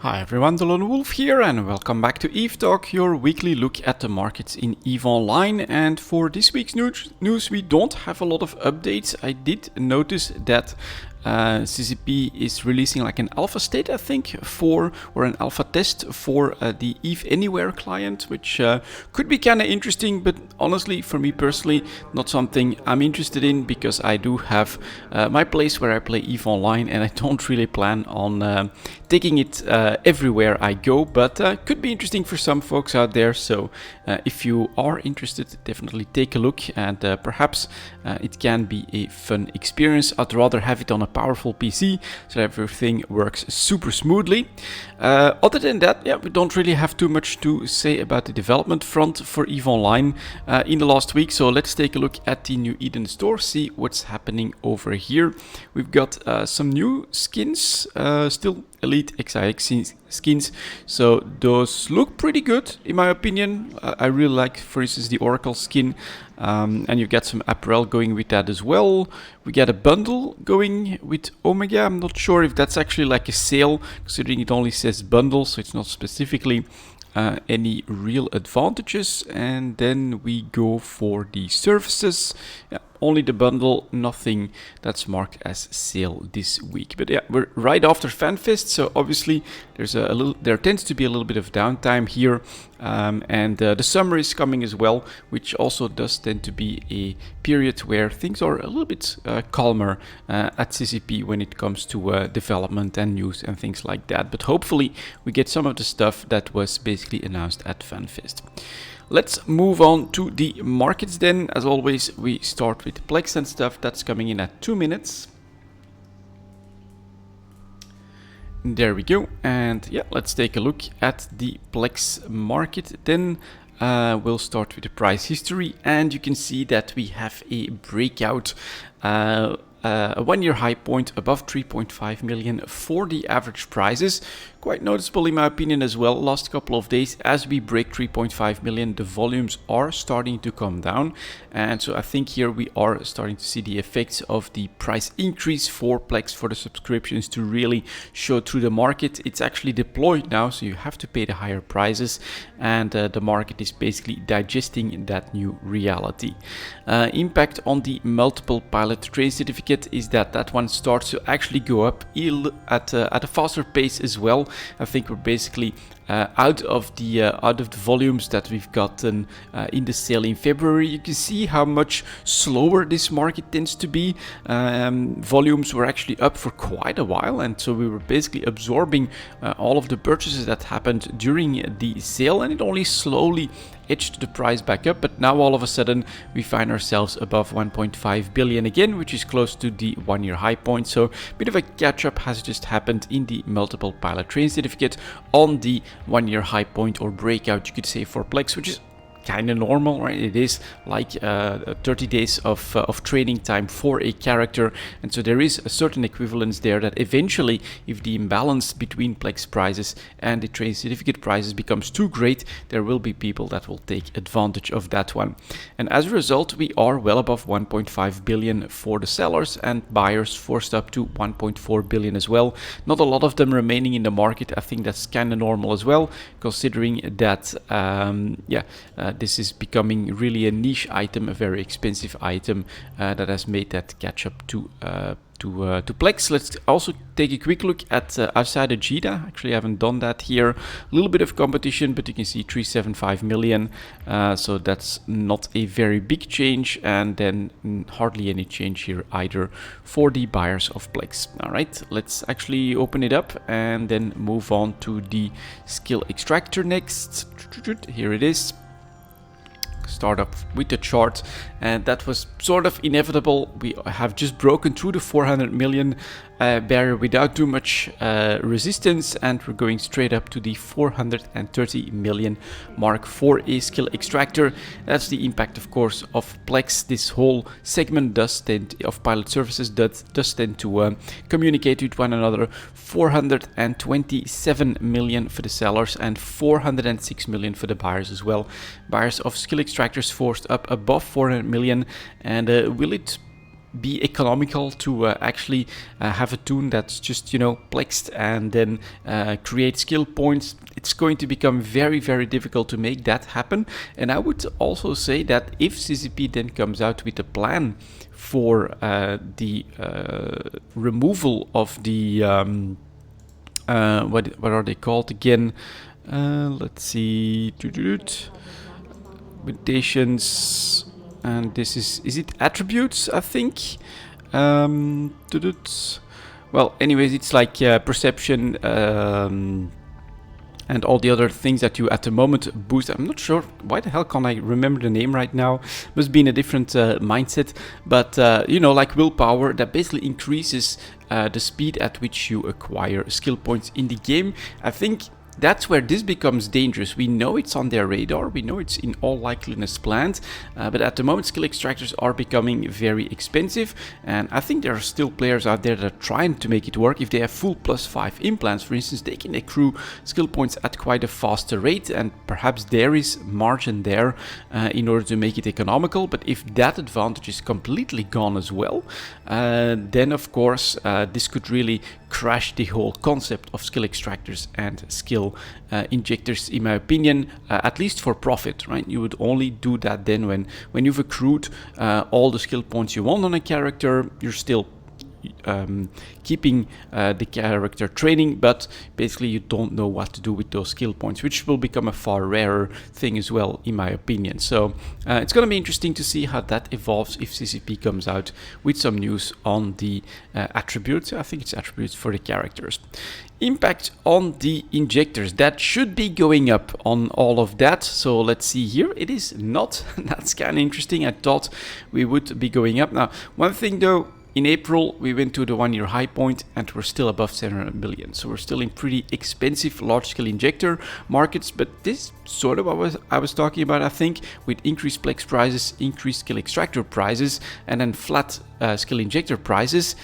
Hi everyone, delonewolf here and welcome back to EVE Talk, your weekly look at the markets in EVE Online. And for this week's news we don't have a lot of updates. I did notice that CCP is releasing like an alpha state, I think, or an alpha test for the EVE Anywhere client, which could be kind of interesting, but honestly, for me personally, not something I'm interested in because I do have my place where I play EVE Online and I don't really plan on taking it everywhere I go, but could be interesting for some folks out there. So if you are interested, definitely take a look and perhaps it can be a fun experience. I'd rather have it on a powerful PC so that everything works super smoothly. Other than that, yeah, we don't really have too much to say about the development front for EVE Online in the last week. So let's take a look at the New Eden store, see what's happening over here. We've got some new skins, still Elite XIX skins, so those look pretty good in my opinion. I really like, for instance, the Oracle skin, and you get some apparel going with that as well. We get a bundle going with Omega. I'm not sure if that's actually like a sale, considering it only says bundle, so it's not specifically any real advantages. And then we go for the services. Yeah, only the bundle, nothing that's marked as sale this week. But yeah, we're right after FanFest, so obviously there tends to be a little bit of downtime here, and the summer is coming as well, which also does tend to be a period where things are a little bit calmer at CCP when it comes to development and news and things like that. But hopefully we get some of the stuff that was basically announced at FanFest. Let's move on to the markets then. As always, we start with plex and stuff. That's coming in at 2 minutes. There we go. And yeah, let's take a look at the plex market then. We'll start with the price history, and you can see that we have a breakout, a one-year high point above 3.5 million for the average prices. Quite noticeable in my opinion as well. Last couple of days, as we break 3.5 million, the volumes are starting to come down, and so I think here we are starting to see the effects of the price increase for plex for the subscriptions to really show through the market. It's actually deployed now, so you have to pay the higher prices, and the market is basically digesting that new reality. Impact on the multiple pilot trade certificate is that one starts to actually go up at a faster pace as well. I think we're basically out of the volumes that we've gotten in the sale in February. You can see how much slower this market tends to be. Volumes were actually up for quite a while, and so we were basically absorbing all of the purchases that happened during the sale, and it only slowly edged the price back up. But now all of a sudden we find ourselves above 1.5 billion again, which is close to the one-year high point. So a bit of a catch-up has just happened in the multiple pilot trade certificate on the one-year high point, or breakout you could say, for plex, which is kind of normal, right? It is like 30 days of training time for a character, and so there is a certain equivalence there that eventually, if the imbalance between plex prices and the trade certificate prices becomes too great, there will be people that will take advantage of that one. And as a result, we are well above 1.5 billion for the sellers, and buyers forced up to 1.4 billion as well. Not a lot of them remaining in the market. I think that's kind of normal as well, considering that this is becoming really a niche item, a very expensive item that has made that catch up to plex. Let's also take a quick look at outside of JITA. Actually, I haven't done that here. A little bit of competition, but you can see 375 million. So that's not a very big change, and then hardly any change here either for the buyers of plex. All right, let's actually open it up and then move on to the skill extractor next. Here it is. Start up with the chart, and that was sort of inevitable. We have just broken through the 400 million barrier without too much resistance, and we're going straight up to the 430 million mark for a skill extractor. That's the impact, of course, of plex. This whole segment of pilot services does tend to communicate with one another. 427 million for the sellers and 406 million for the buyers as well. Buyers of skill extractors forced up above 400 million, and will it be economical to actually have a toon that's just, you know, plexed and then create skill points. It's going to become very, very difficult to make that happen. And I would also say that if CCP then comes out with a plan for the removal of the what are they called again? Let's see, mutations, and this is it attributes, I think. Well, anyways, it's like perception and all the other things that you at the moment boost. I'm not sure why the hell can't I remember the name right now. Must be in a different mindset, but you know, like willpower, that basically increases the speed at which you acquire skill points in the game. I think that's where this becomes dangerous. We know it's on their radar, we know it's in all likeliness planned, but at the moment skill extractors are becoming very expensive, and I think there are still players out there that are trying to make it work. If they have full +5 implants, for instance, they can accrue skill points at quite a faster rate, and perhaps there is margin there in order to make it economical. But if that advantage is completely gone as well, then of course this could really crash the whole concept of skill extractors and skill injectors, in my opinion, at least for profit, right? You would only do that then when you've accrued all the skill points you want on a character. You're still keeping the character training, but basically you don't know what to do with those skill points, which will become a far rarer thing as well, in my opinion. So it's going to be interesting to see how that evolves if CCP comes out with some news on the attributes. I think it's attributes for the characters. Impact on the injectors, that should be going up on all of that. So let's see here, it is not. That's kind of interesting. I thought we would be going up. Now, one thing though, in April, we went to the 1-year high point and we're still above 700 million. So we're still in pretty expensive large-scale injector markets, but this sort of what I was talking about, I think, with increased plex prices, increased skill extractor prices, and then flat skill injector prices.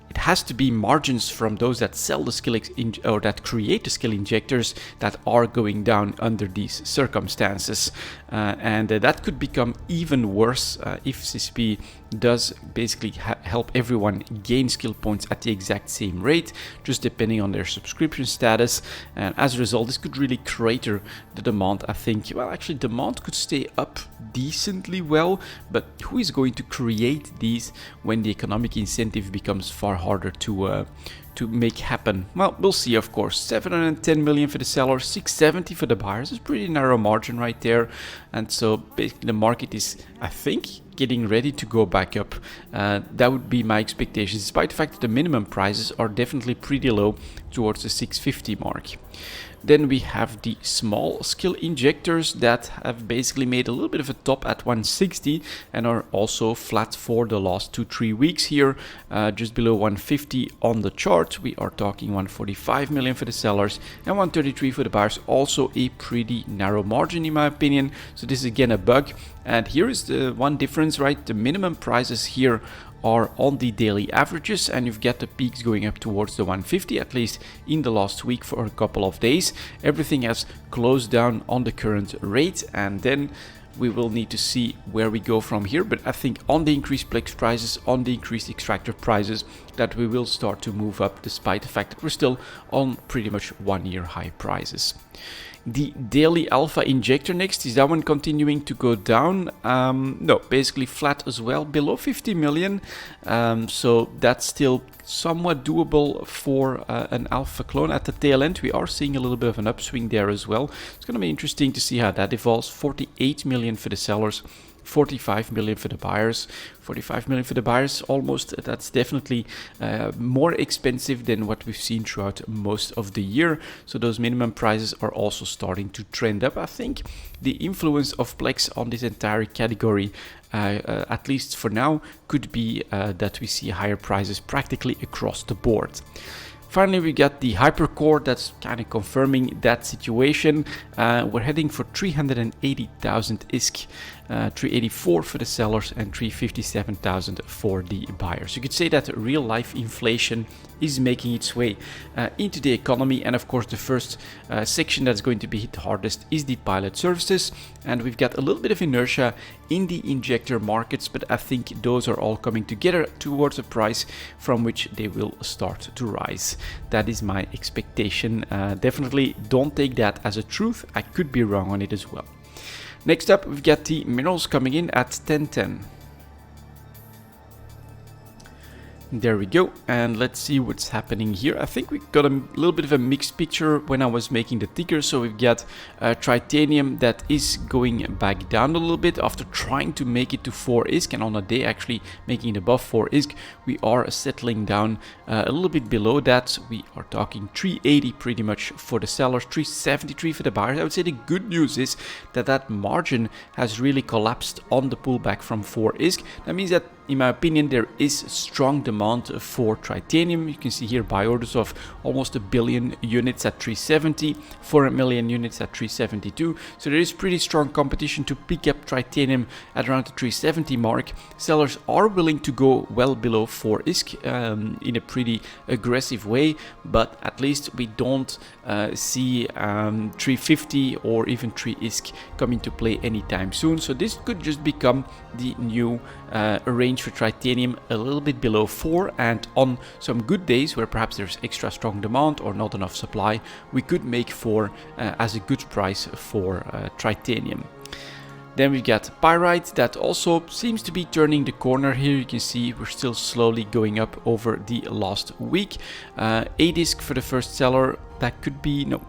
It has to be margins from those that sell the skill or that create the skill injectors that are going down under these circumstances, and that could become even worse if CCP does basically help everyone gain skill points at the exact same rate, just depending on their subscription status. And as a result, this could really crater the demand. I think, well, actually demand could stay up decently well, but who is going to create these when the economic incentive becomes far harder to make happen? Well, we'll see, of course. 710 million for the sellers, 670 for the buyers. It's a pretty narrow margin right there. And so basically the market is, I think, getting ready to go back up. That would be my expectations, despite the fact that the minimum prices are definitely pretty low towards the 650 mark. Then we have the small skill injectors that have basically made a little bit of a top at 160 and are also flat for the last 2-3 weeks here, just below 150 on the chart. We are talking 145 million for the sellers and 133 for the buyers. Also a pretty narrow margin in my opinion. So this is again a bug. And here is the one difference, right? The minimum prices here are on the daily averages, and you've got the peaks going up towards the 150, at least in the last week for a couple of days. Everything has closed down on the current rate, and then we will need to see where we go from here. But I think on the increased plex prices, on the increased extractor prices, that we will start to move up, despite the fact that we're still on pretty much 1-year high prices. The daily alpha injector next, is that one continuing to go down? No, basically flat as well, below 50 million. So that's still somewhat doable for an alpha clone. At the tail end, we are seeing a little bit of an upswing there as well. It's going to be interesting to see how that evolves. 48 million for the sellers, 45 million for the buyers. 45 million for the buyers, almost. That's definitely more expensive than what we've seen throughout most of the year. So those minimum prices are also starting to trend up. I think the influence of plex on this entire category, at least for now, could be that we see higher prices practically across the board. Finally, we got the hypercore that's kind of confirming that situation. We're heading for 380,000 ISK 384 for the sellers and 357,000 for the buyers. You could say that real life inflation is making its way into the economy, and of course the first section that's going to be hit hardest is the pilot services, and we've got a little bit of inertia in the injector markets, but I think those are all coming together towards a price from which they will start to rise. That is my expectation. Definitely don't take that as a truth. I could be wrong on it as well. Next up, we've got the minerals coming in at 1010. There we go, and let's see what's happening here. I think we got a little bit of a mixed picture when I was making the ticker. So we've got titanium that is going back down a little bit after trying to make it to 4 ISK, and on a day actually making it above 4 ISK. We are settling down a little bit below that. We are talking 380 pretty much for the sellers, 373 for the buyers. I would say the good news is that that margin has really collapsed on the pullback from 4 ISK. That means that, in my opinion, there is strong demand for titanium. You can see here buy orders of almost 1 billion units at 370, 4 million units at 372. So there is pretty strong competition to pick up titanium at around the 370 mark. Sellers are willing to go well below 4 ISK in a pretty aggressive way, but at least we don't see 350 or even 3 ISK come into play anytime soon. So this could just become the new range for titanium, a little bit below 4, and on some good days where perhaps there's extra strong demand or not enough supply, we could make 4 as a good price for titanium. Then we got pyrite that also seems to be turning the corner here. You can see we're still slowly going up over the last week. 8 ISK for the first seller. That could be, no,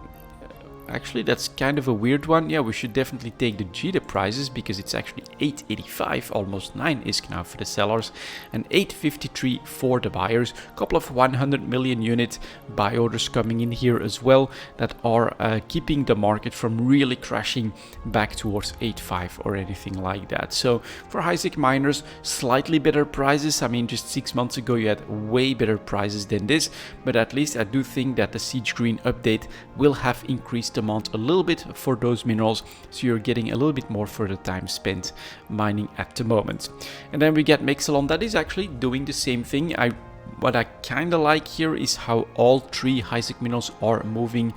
actually that's kind of a weird one. Yeah, we should definitely take the JITA prices because it's actually 885, almost 9 ISK now for the sellers, and 853 for the buyers. A couple of 100 million unit buy orders coming in here as well that are keeping the market from really crashing back towards 85 or anything like that. So for high-sec miners, slightly better prices. I mean, just 6 months ago you had way better prices than this, but at least I do think that the Siege Green update will have increased demand a little bit for those minerals, so you're getting a little bit more for the time spent mining at the moment. And then we get Mexalon that is actually doing the same thing. What I kind of like here is how all 3 high-sec minerals are moving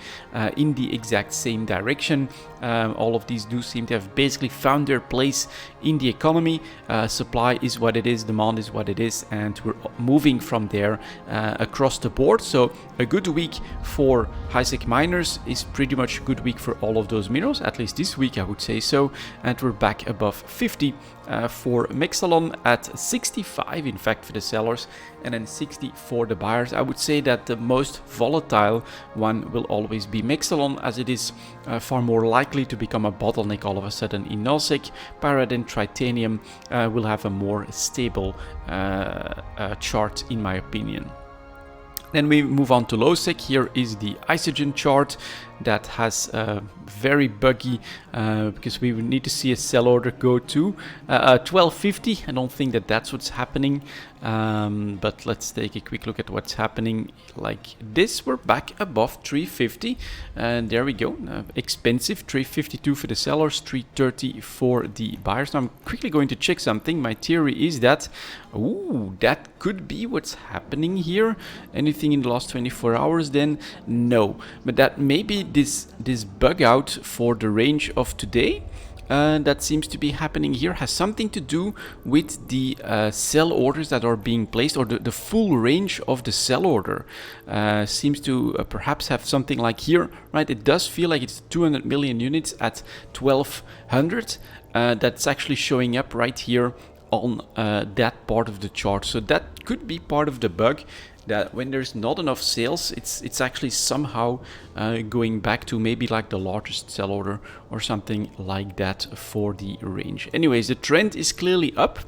in the exact same direction. All of these do seem to have basically found their place in the economy. Supply is what it is, demand is what it is, and we're moving from there across the board. So a good week for high-sec miners is pretty much a good week for all of those minerals, at least this week I would say so. And we're back above 50 for Mexalon, at 65 in fact for the sellers, and then 60 for the buyers. I would say that the most volatile one will always be Mexalon, as it is far more likely to become a bottleneck all of a sudden in nullsec. Pyrite and titanium will have a more stable chart in my opinion. Then we move on to low sec. Here is the Isogen chart that has very buggy because we would need to see a sell order go to 1250. I don't think that that's what's happening, but let's take a quick look at what's happening like this. We're back above 350 and there we go. Expensive 352 for the sellers, 330 for the buyers. Now I'm quickly going to check something. My theory is that that could be what's happening here. Anything in the last 24 hours then? No, but that maybe this bug out for the range of today that seems to be happening here has something to do with the sell orders that are being placed, or the full range of the sell order seems to perhaps have something like here, right? It does feel like it's 200 million units at 1200. That's actually showing up right here on that part of the chart. So that could be part of the bug, that when there's not enough sales, it's actually somehow going back to maybe like the largest sell order or something like that for the range. Anyways, the trend is clearly up.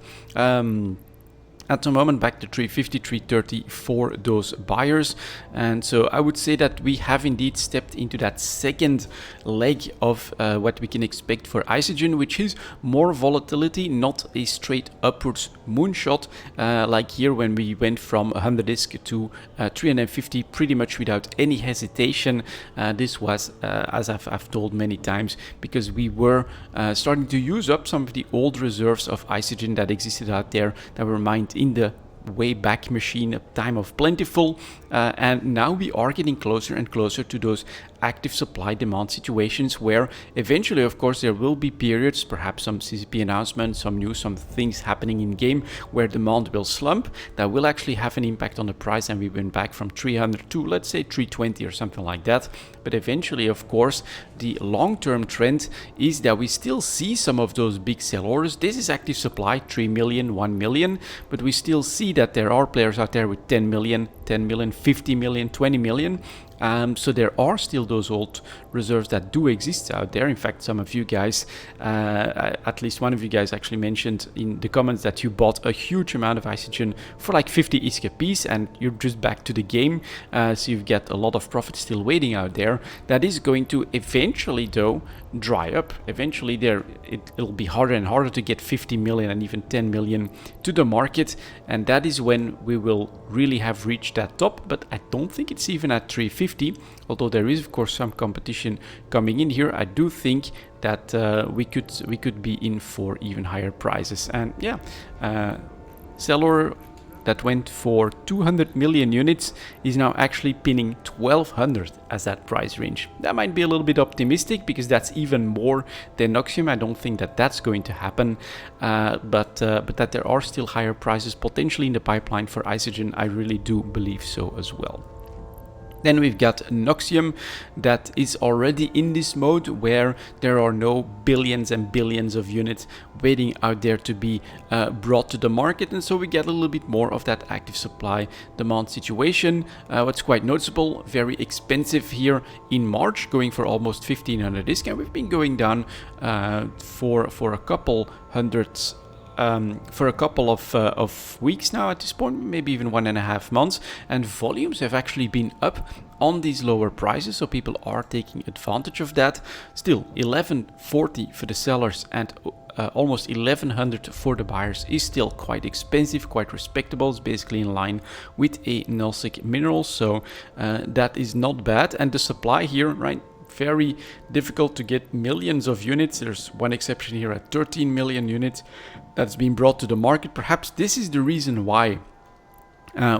at the moment back to 350, 330 for those buyers. And so I would say that we have indeed stepped into that second leg of what we can expect for Isogen, which is more volatility, not a straight upwards moonshot like here when we went from 100 disk to 350 pretty much without any hesitation. This was, as I've told many times, because we were starting to use up some of the old reserves of Isogen that existed out there that were mined in the way back machine, a time of plentiful, and now we are getting closer and closer to those active supply demand situations where eventually, of course, there will be periods, perhaps some CCP announcements, some news, some things happening in game where demand will slump that will actually have an impact on the price, and we went back from 300 to let's say 320 or something like that. But eventually, of course, the long-term trend is that we still see some of those big sell orders. This is active supply, 3 million, 1 million, but we still see that there are players out there with 10 million, 50 million, 20 million. So there are still those old reserves that do exist out there. In fact, some of you guys, at least one of you guys actually mentioned in the comments that you bought a huge amount of Isogen for like 50 ISK a piece and you're just back to the game. So you've got a lot of profit still waiting out there. That is going to eventually though dry up. Eventually it'll be harder and harder to get 50 million and even 10 million to the market. And that is when we will really have reached that top. But I don't think it's even at 350. Although there is of course some competition coming in here, I do think that we could be in for even higher prices. And yeah, seller that went for 200 million units is now actually pinning 1200 as that price range. That might be a little bit optimistic because that's even more than Noxium. I don't think that that's going to happen, but that there are still higher prices potentially in the pipeline for Isogen, I really do believe so as well. Then we've got Noxium that is already in this mode where there are no billions and billions of units waiting out there to be brought to the market, and so we get a little bit more of that active supply demand situation. What's quite noticeable, very expensive here in March, going for almost 1500 ISK, and we've been going down for a couple hundreds for a couple of weeks now at this point, maybe even 1.5 months, and volumes have actually been up on these lower prices, so people are taking advantage of that. Still 1140 for the sellers and almost 1100 for the buyers is still quite expensive, quite respectable. It's basically in line with a nullsic mineral, so that is not bad. And the supply here, right, very difficult to get millions of units. There's one exception here at 13 million units that's been brought to the market. Perhaps this is the reason why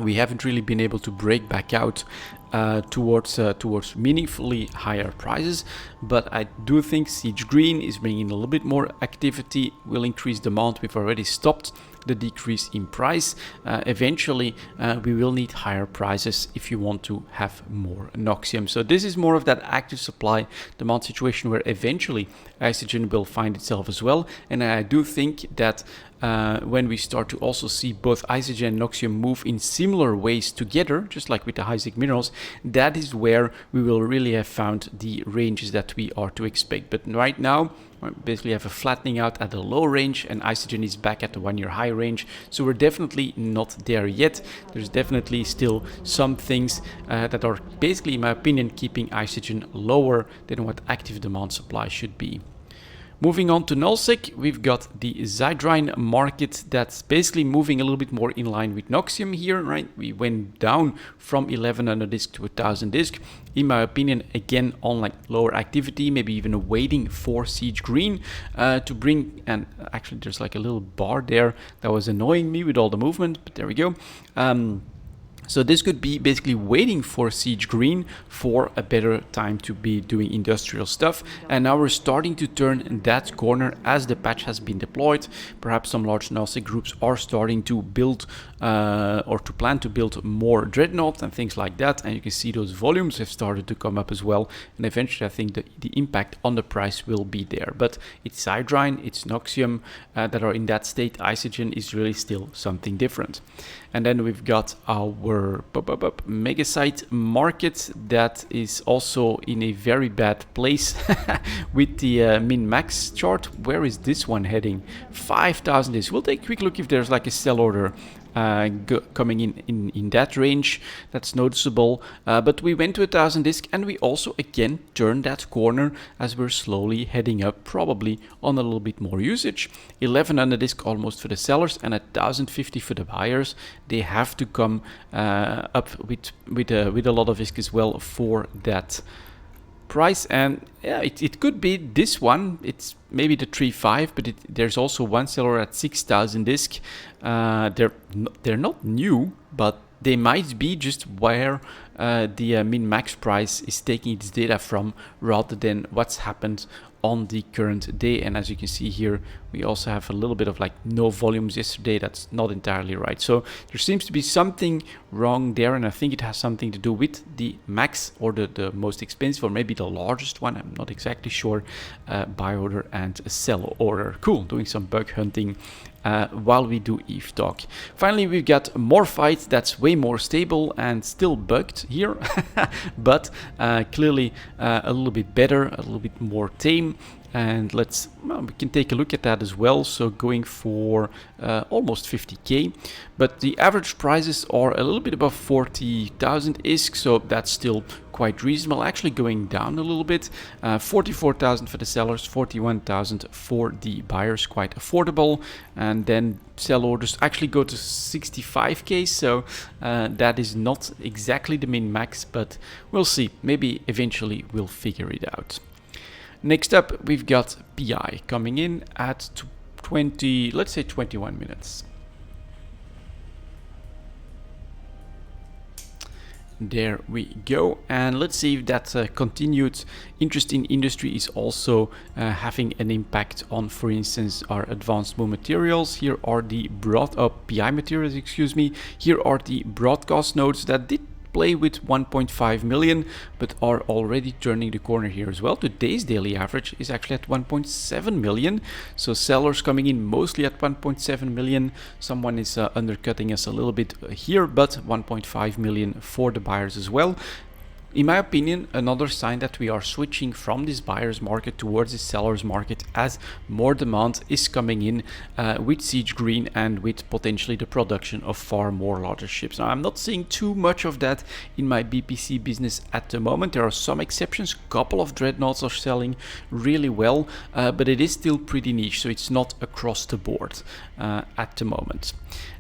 we haven't really been able to break back out towards meaningfully higher prices. But I do think Siege Green is bringing a little bit more activity, will increase demand. We've already stopped the decrease in price. Eventually we will need higher prices if you want to have more Noxium. So this is more of that active supply demand situation where eventually Isogen will find itself as well. And I do think that when we start to also see both Isogen and Noxium move in similar ways together, just like with the high-zinc minerals, that is where we will really have found the ranges that we are to expect. But right now, we basically have a flattening out at the low range, and Isogen is back at the 1-year high range. So we're definitely not there yet. There's definitely still some things that are basically, in my opinion, keeping Isogen lower than what active demand supply should be. Moving on to nullsec, we've got the Zydrine market that's basically moving a little bit more in line with Noxium here, right? We went down from 1100 disk to 1000 disk. In my opinion, again, on like lower activity, maybe even waiting for Siege Green to bring, and actually there's like a little bar there that was annoying me with all the movement, but there we go. So this could be basically waiting for Siege Green for a better time to be doing industrial stuff. And now we're starting to turn that corner as the patch has been deployed. Perhaps some large nullsec groups are starting to build or to plan to build more dreadnoughts and things like that. And you can see those volumes have started to come up as well. And eventually I think the impact on the price will be there. But it's Zydrine, it's Noxium that are in that state. Isogen is really still something different. And then we've got our Megasite market that is also in a very bad place with the min-max chart. Where is this one heading? 5000 is. We'll take a quick look if there's like a sell order coming in that range. That's noticeable. But we went to 1,000 disk, and we also again turned that corner as we're slowly heading up, probably on a little bit more usage. 1,100 disk almost for the sellers and 1,050 for the buyers. They have to come up with a lot of disk as well for that price. And yeah, it could be this one. It's maybe the 3.5, but there's also one seller at 6,000 disk. They're not new, but they might be just where the min-max price is taking its data from, rather than what's happened on the current day. And as you can see here, we also have a little bit of like no volumes yesterday. That's not entirely right. So there seems to be something wrong there, and I think it has something to do with the max, or the most expensive, or maybe the largest one, I'm not exactly sure, buy order and sell order. Cool, doing some bug hunting while we do Eve talk. Finally, we've got Morphite. That's way more stable and still bugged here, but clearly a little bit better, a little bit more tame. And we can take a look at that as well. So going for almost 50k, but the average prices are a little bit above 40,000 ISK, so that's still quite reasonable. Actually going down a little bit, 44,000 for the sellers, 41,000 for the buyers, quite affordable. And then sell orders actually go to 65k, so that is not exactly the min max, but we'll see. Maybe eventually we'll figure it out. Next up, we've got PI coming in at 21 minutes. There we go, and let's see if that continued interest in industry is also having an impact on, for instance, our advanced moon materials. Here are the PI materials, excuse me. Here are the broadcast nodes that did play with 1.5 million, but are already turning the corner here as well. Today's daily average is actually at 1.7 million. So sellers coming in mostly at 1.7 million. Someone is undercutting us a little bit here, but 1.5 million for the buyers as well. In my opinion, another sign that we are switching from this buyer's market towards the seller's market, as more demand is coming in with Siege Green and with potentially the production of far more larger ships. Now, I'm not seeing too much of that in my BPC business at the moment. There are some exceptions. A couple of dreadnoughts are selling really well, but it is still pretty niche, so it's not across the board at the moment.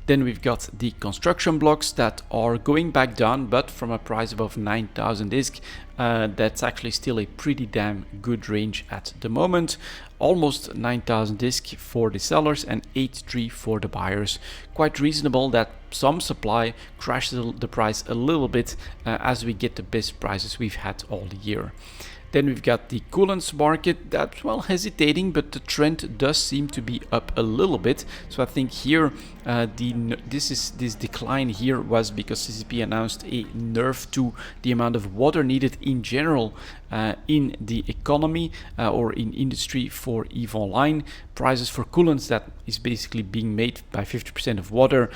Then we've got the construction blocks that are going back down, but from a price above 9,000 ISK, that's actually still a pretty damn good range at the moment. Almost 9,000 ISK for the sellers and 8.3 for the buyers. Quite reasonable that some supply crashes the price a little bit as we get the best prices we've had all the year. Then we've got the coolants market that's, well, hesitating, but the trend does seem to be up a little bit. So I think here this decline here was because CCP announced a nerf to the amount of water needed in general in the economy or in industry for EVE Online. Prices for coolants that is basically being made by 50% of water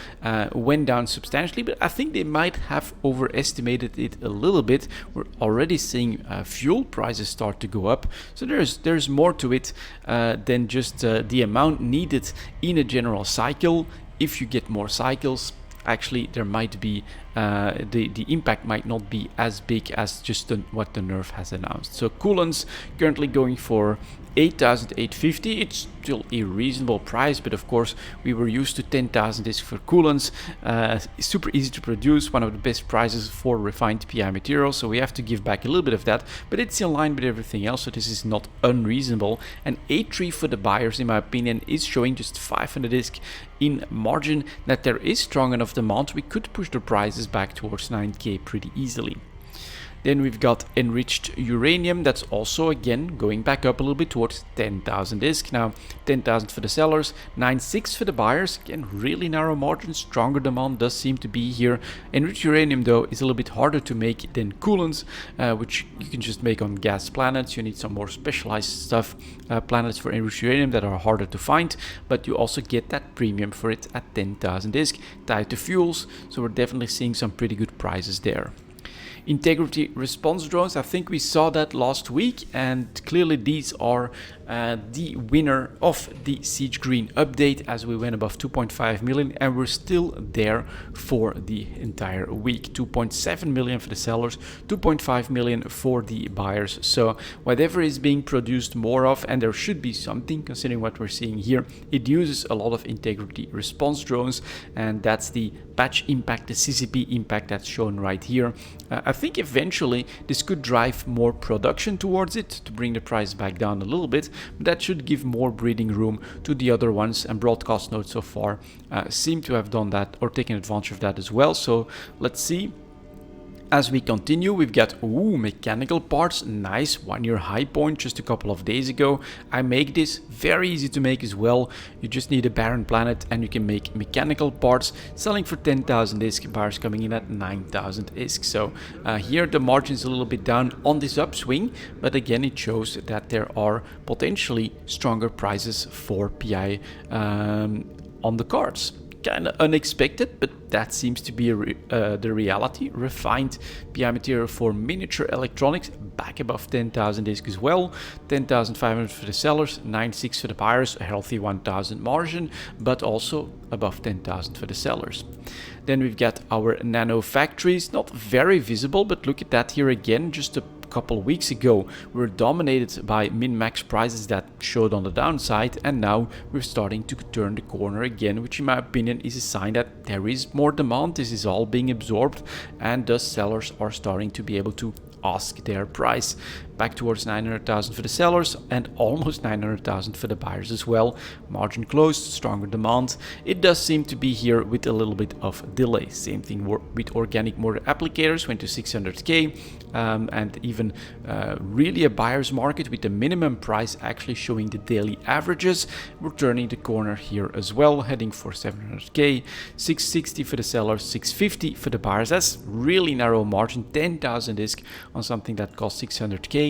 went down substantially, but I think they might have overestimated it a little bit. We're already seeing fuel prices start to go up, so there's more to it than just the amount needed in a general cycle. If you get more cycles, actually there might be the impact might not be as big as just what the nerf has announced. So coolants currently going for 8,850. It's still a reasonable price, but of course we were used to 10,000 ISK for coolants. Super easy to produce, one of the best prices for refined PI material, so we have to give back a little bit of that, but it's in line with everything else, so this is not unreasonable. And 8.3 for the buyers, in my opinion, is showing just 500 ISK in margin, that there is strong enough demand. We could push the prices back towards 9k pretty easily. Then we've got enriched uranium that's also again going back up a little bit towards 10,000 ISK. Now 10,000 for the sellers, 9.6 for the buyers. Again, really narrow margins, stronger demand does seem to be here. Enriched uranium though is a little bit harder to make than coolants, which you can just make on gas planets. You need some more specialized stuff, planets for enriched uranium that are harder to find, but you also get that premium for it at 10,000 ISK, tied to fuels, so we're definitely seeing some pretty good prices there. integrity response drones. I think we saw that last week, and clearly these are the winner of the Siege Green update, as we went above 2.5 million, and we're still there for the entire week. 2.7 million for the sellers, 2.5 million for the buyers. So whatever is being produced more of, and there should be something considering what we're seeing here, it uses a lot of integrity response drones, and that's the patch impact, the CCP impact that's shown right here. I think eventually this could drive more production towards it to bring the price back down a little bit, but that should give more breathing room to the other ones, and broadcast nodes so far seem to have done that or taken advantage of that as well. So let's see. As we continue, we've got mechanical parts, nice 1-year high point just a couple of days ago. I make this very easy to make as well. You just need a barren planet and you can make mechanical parts, selling for 10,000 ISK, buyers coming in at 9,000 ISK. So here the margin is a little bit down on this upswing, but again it shows that there are potentially stronger prices for PI on the cards. Kind of unexpected, but that seems to be the reality. Refined PI material for miniature electronics back above 10,000 ISK as well. 10,500 for the sellers, 9,600 for the buyers, a healthy 1,000 margin, but also above 10,000 for the sellers. Then we've got our nano factories, not very visible, but look at that here again. Just a couple of weeks ago we were dominated by min-max prices that showed on the downside, and now we're starting to turn the corner again, which in my opinion is a sign that there is more demand. This is all being absorbed, and thus sellers are starting to be able to ask their price. Back towards 900,000 for the sellers and almost 900,000 for the buyers as well. Margin closed, stronger demand. It does seem to be here with a little bit of delay. Same thing with organic mortar applicators, went to 600k, and even really a buyer's market with the minimum price actually showing the daily averages. We're turning the corner here as well, heading for 700k, 660 for the sellers, 650 for the buyers. That's really narrow margin, 10,000 ISK on something that costs 600k.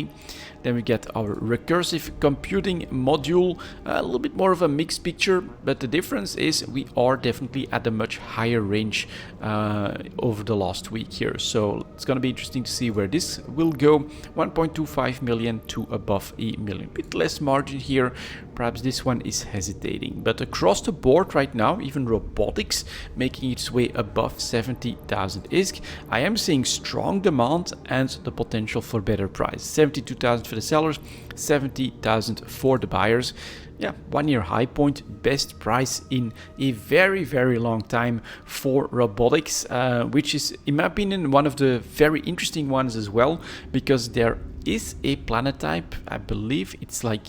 Then we get our recursive computing module, a little bit more of a mixed picture, but the difference is we are definitely at a much higher range over the last week here. So it's going to be interesting to see where this will go. 1.25 million to above a million. Bit less margin here. Perhaps this one is hesitating, but across the board right now, even robotics making its way above 70,000 ISK. I am seeing strong demand and the potential for better price. 72,000 for the sellers, 70,000 for the buyers. Yeah, 1-year high point, best price in a very, very long time for robotics, which is, in my opinion, one of the very interesting ones as well, because there is a planet type, I believe it's like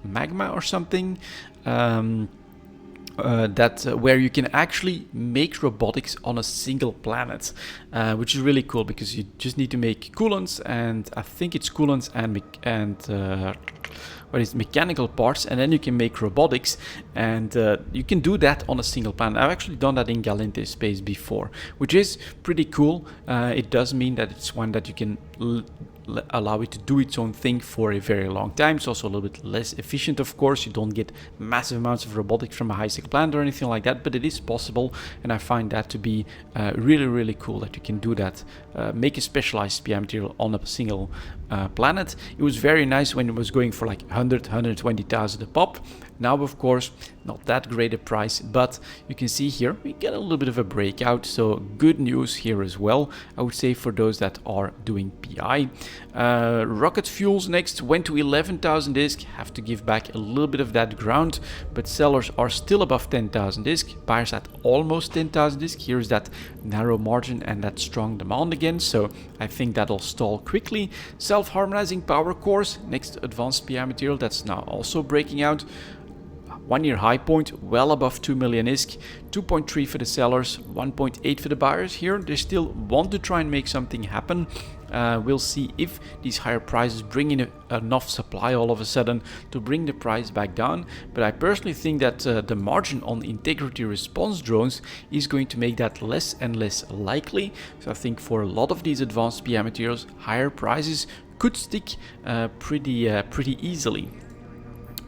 magma or something, where you can actually make robotics on a single planet, which is really cool because you just need to make coolants, and I think it's coolants and mechanical parts, and then you can make robotics, and you can do that on a single planet. I've actually done that in Galente space before, which is pretty cool. It does mean that it's one that you can allow it to do its own thing for a very long time. It's also a little bit less efficient, of course. You don't get massive amounts of robotics from a high-sec planet or anything like that, but it is possible, and I find that to be really, really cool that you can do that. Make a specialized PI material on a single planet. It was very nice when it was going for like 120,000 a pop. Now, of course, not that great a price, but you can see here we get a little bit of a breakout, so good news here as well, I would say, for those that are doing PI. Rocket fuels next went to 11,000 ISK, have to give back a little bit of that ground, but sellers are still above 10,000 ISK, buyers at almost 10,000 ISK. Here's that narrow margin and that strong demand again, so I think that'll stall quickly. Self-harmonizing power cores, next advanced PI material that's now also breaking out. 1-year high point, well above 2 million ISK, 2.3 for the sellers, 1.8 for the buyers. Here they still want to try and make something happen. We'll see if these higher prices bring in enough supply all of a sudden to bring the price back down. But I personally think that the margin on integrity response drones is going to make that less and less likely. So I think for a lot of these advanced PI materials, higher prices could stick pretty easily.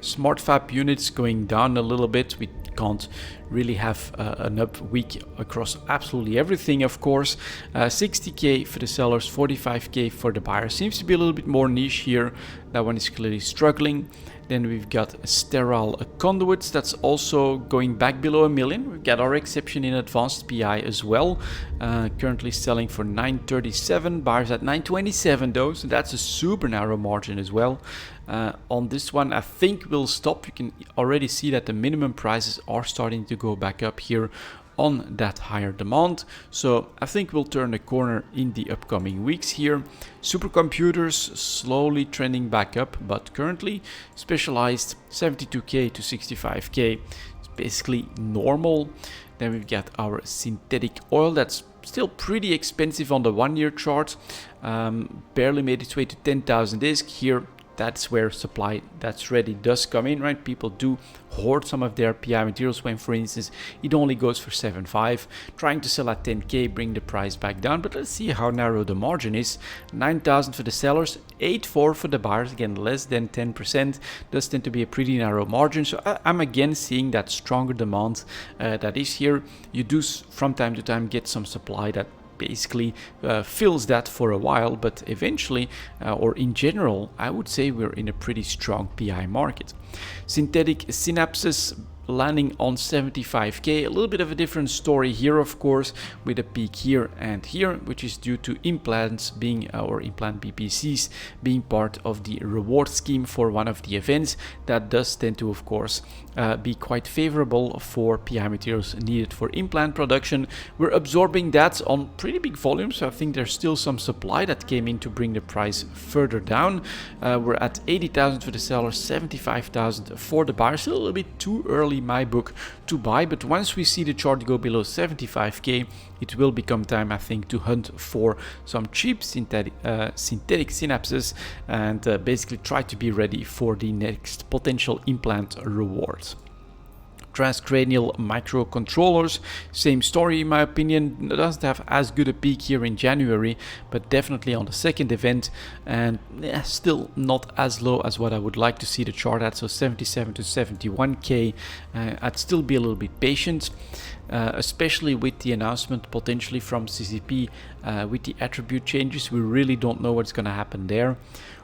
Smart fab units going down a little bit. We can't really have an up week across absolutely everything, of course. 60k for the sellers, 45k for the buyers. Seems to be a little bit more niche here. That one is clearly struggling. Then we've got sterile conduits, that's also going back below $1 million. We've got our exception in advanced PI as well, currently selling for 937, buyers at 927 though, so that's a super narrow margin as well. On this one I think we'll stop. You can already see that the minimum prices are starting to go back up here on that higher demand, so I think we'll turn the corner in the upcoming weeks here. Supercomputers slowly trending back up, but currently specialized 72k to 65k. It's basically normal. Then we've got our synthetic oil, that's still pretty expensive on the 1 year chart, barely made its way to 10,000 disc here. That's where supply that's ready does come in, right? People do hoard some of their PI materials when, for instance, it only goes for 7.5. Trying to sell at 10k, bring the price back down, but let's see how narrow the margin is. 9,000 for the sellers, 8.4 for the buyers, again less than 10%. Does tend to be a pretty narrow margin, so I'm again seeing that stronger demand that is here. You do from time to time get some supply that basically fills that for a while, but eventually or in general I would say we're in a pretty strong PI market. Synthetic synapses landing on 75k, a little bit of a different story here, of course, with a peak here and here, which is due to implants being or implant BPCs being part of the reward scheme for one of the events. That does tend to, of course, be quite favorable for PI materials needed for implant production. We're absorbing that on pretty big volumes, so I think there's still some supply that came in to bring the price further down. We're at 80,000 for the sellers, 75,000 for the buyers. Still a little bit too early my book to buy, but once we see the chart go below 75k, it will become time, I think, to hunt for some cheap synthetic synapses and basically try to be ready for the next potential implant rewards. Transcranial microcontrollers, same story in my opinion. It doesn't have as good a peak here in January, but definitely on the second event, and still not as low as what I would like to see the chart at, so 77 to 71k. I'd still be a little bit patient, especially with the announcement potentially from CCP with the attribute changes. We really don't know what's going to happen there.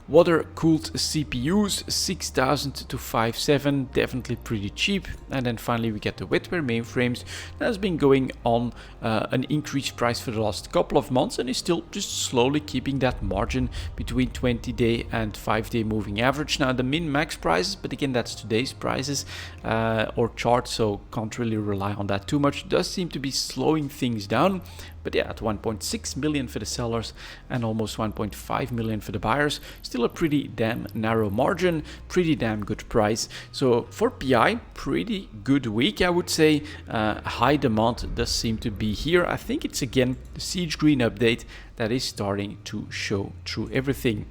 Water-cooled CPUs, 6,000 to 5.7, definitely pretty cheap. And then finally we get the wetware mainframes. That's been going on an increased price for the last couple of months and is still just slowly keeping that margin between 20-day and 5-day moving average. Now the min-max prices, but again that's today's prices or chart, so can't really rely on that too much. It does seem to be slowing things down. But yeah, at 1.6 million for the sellers and almost 1.5 million for the buyers, still a pretty damn narrow margin, pretty damn good price. So for PI, pretty good week, I would say. High demand does seem to be here. I think it's again the Siege Green update that is starting to show through everything,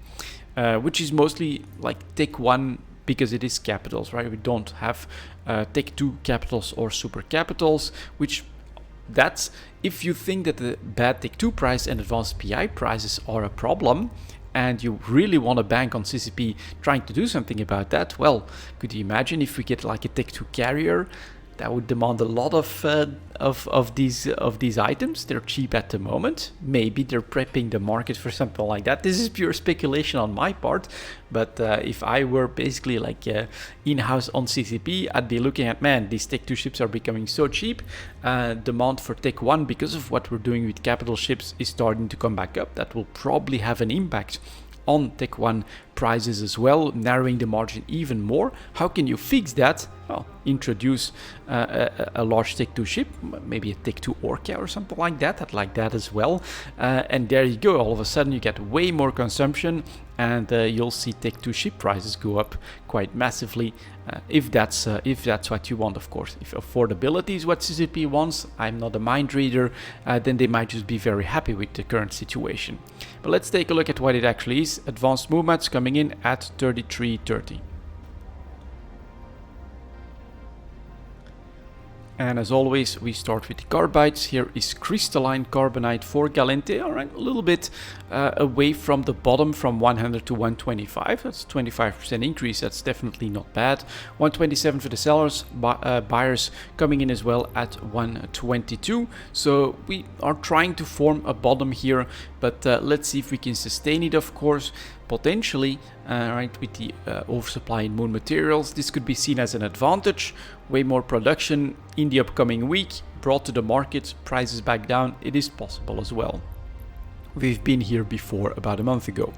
which is mostly like Tech 1 because it is capitals, right? We don't have Tech 2 capitals or super capitals, which that's if you think that the bad Tech 2 price and advanced PI prices are a problem and you really want to bank on CCP trying to do something about that, well, could you imagine if we get like a Tech 2 carrier? That would demand a lot of these items. They're cheap at the moment. Maybe they're prepping the market for something like that. This is pure speculation on my part. But if I were basically like in-house on CCP, I'd be looking at, man, these Tech 2 ships are becoming so cheap. Demand for Tech 1, because of what we're doing with capital ships, is starting to come back up. That will probably have an impact on Tech 1 prices as well, narrowing the margin even more. How can you fix that? Well, introduce a large Tech 2 ship, maybe a Tech 2 Orca or something like that. I'd like that as well. And there you go. All of a sudden you get way more consumption and you'll see Tech 2 ship prices go up quite massively if that's what you want, of course. If affordability is what CCP wants, I'm not a mind reader, then they might just be very happy with the current situation. But let's take a look at what it actually is. Advanced movements coming in at 33.30. And as always, we start with the carbides. Here is crystalline carbonate for Galente. All right, a little bit away from the bottom from 100 to 125. That's 25% increase. That's definitely not bad. 127 for the sellers. Buyers coming in as well at 122. So we are trying to form a bottom here, but let's see if we can sustain it, of course. Potentially, right, with the oversupply in moon materials, this could be seen as an advantage. Way more production in the upcoming week brought to the market, prices back down. It is possible as well. We've been here before about a month ago.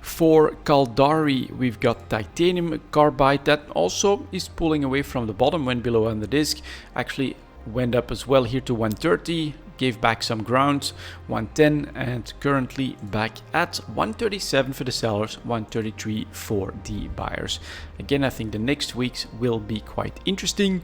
For Caldari, we've got titanium carbide that also is pulling away from the bottom, went below on the disc. Actually went up as well here to 130. Gave back some ground, 110, and currently back at 137 for the sellers, 133 for the buyers. Again, I think the next weeks will be quite interesting.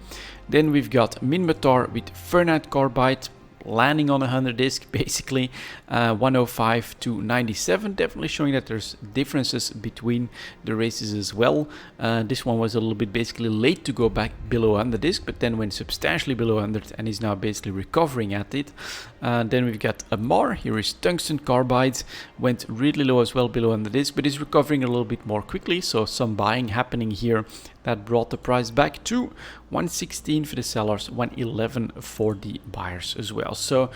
Then we've got Minmatar with Fernite carbide landing on a 100 disc, basically 105 to 97, definitely showing that there's differences between the races as well. This one was a little bit basically late to go back below 100 disc, but then went substantially below 100 and is now basically recovering at it. Then we've got Amar. Here is tungsten carbide, went really low as well below 100 disc, but is recovering a little bit more quickly, so some buying happening here. That brought the price back to 116 for the sellers, 111 for the buyers as well. So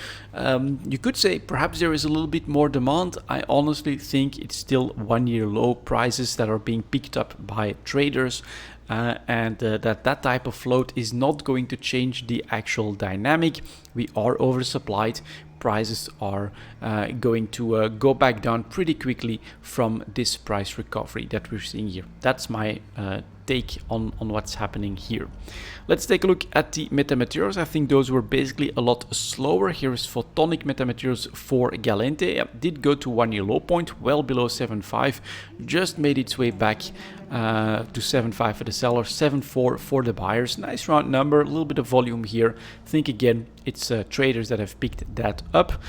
you could say perhaps there is a little bit more demand. I honestly think it's still 1 year low prices that are being picked up by traders. And that type of float is not going to change the actual dynamic. We are oversupplied. Prices are going to go back down pretty quickly from this price recovery that we're seeing here. That's my take on what's happening here. Let's take a look at the metamaterials. I think those were basically a lot slower. Here is photonic metamaterials for Galente. Did go to 1 year low point, well below 7.5. Just made its way back to 7.5 for the seller, 7.4 for the buyers. Nice round number, a little bit of volume here. Think again, it's traders that have picked that up,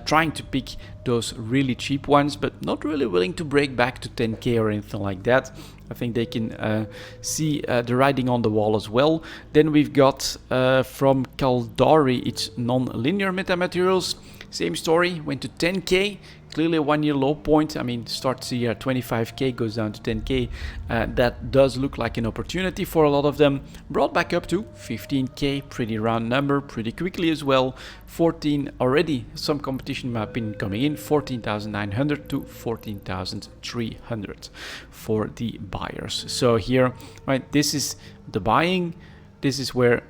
trying to pick those really cheap ones, but not really willing to break back to 10k or anything like that. I think they can see the writing on the wall as well. Then we've got from Caldari, it's non-linear metamaterials. Same story, went to 10k. Clearly a 1 year low point. I mean, starts here at 25k, goes down to 10k. That does look like an opportunity for a lot of them. Brought back up to 15k, pretty round number, pretty quickly as well. 14 already, some competition in my opinion coming in, 14,900 to 14,300 for the buyers. So here, right, this is the buying. This is where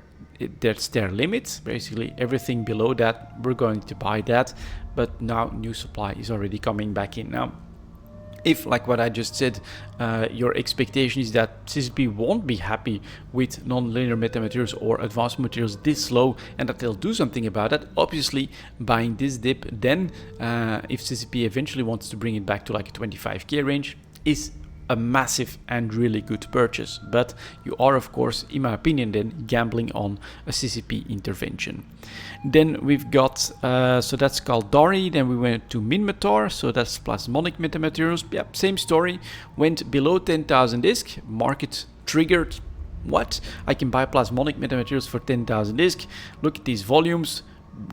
that's their limit. Basically everything below that, we're going to buy that. But now new supply is already coming back in. Now, if, like what I just said, your expectation is that CCP won't be happy with non-linear metamaterials or advanced materials this low and that they'll do something about it, obviously buying this dip, then if CCP eventually wants to bring it back to like a 25k range, is a massive and really good purchase. But you are, of course, in my opinion, then gambling on a CCP intervention. Then we've got, so that's Caldari. Then we went to Minmatar, so that's plasmonic metamaterials. Yep, same story. Went below 10,000 disc, market triggered. What? I can buy plasmonic metamaterials for 10,000 disc. Look at these volumes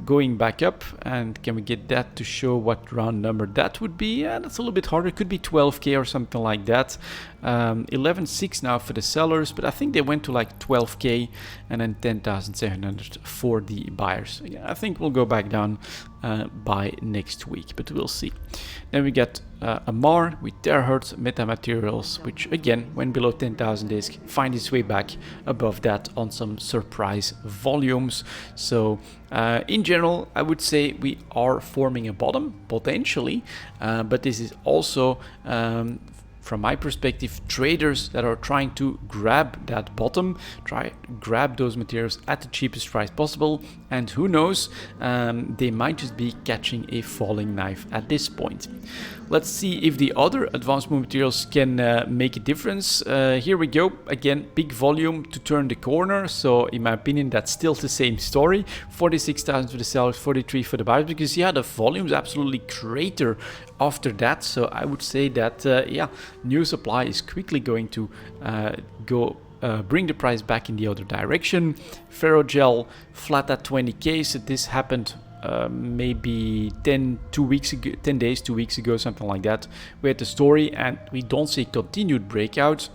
going back up, and can we get that to show what round number that would be? Yeah, that's a little bit harder. It could be 12k or something like that. 11.6 now for the sellers, but I think they went to like 12k and then 10,700 for the buyers. Yeah, I think we'll go back down by next week, but we'll see. Then we get Amar with terahertz metamaterials, which again went below 10,000 disc, find its way back above that on some surprise volumes. So in general, I would say we are forming a bottom potentially, but this is also from my perspective, traders that are trying to grab that bottom, grab those materials at the cheapest price possible, and who knows, they might just be catching a falling knife at this point. Let's see if the other advanced materials can make a difference. Here we go, again, big volume to turn the corner, so in my opinion that's still the same story. 46,000 for the sellers, 43 for the buyers, because yeah, the volumes absolutely crater after that. So I would say that yeah, new supply is quickly going to go bring the price back in the other direction. Ferrogel flat at 20k, so this happened maybe 10 days, 2 weeks ago, something like that. We had the story, and we don't see continued breakout.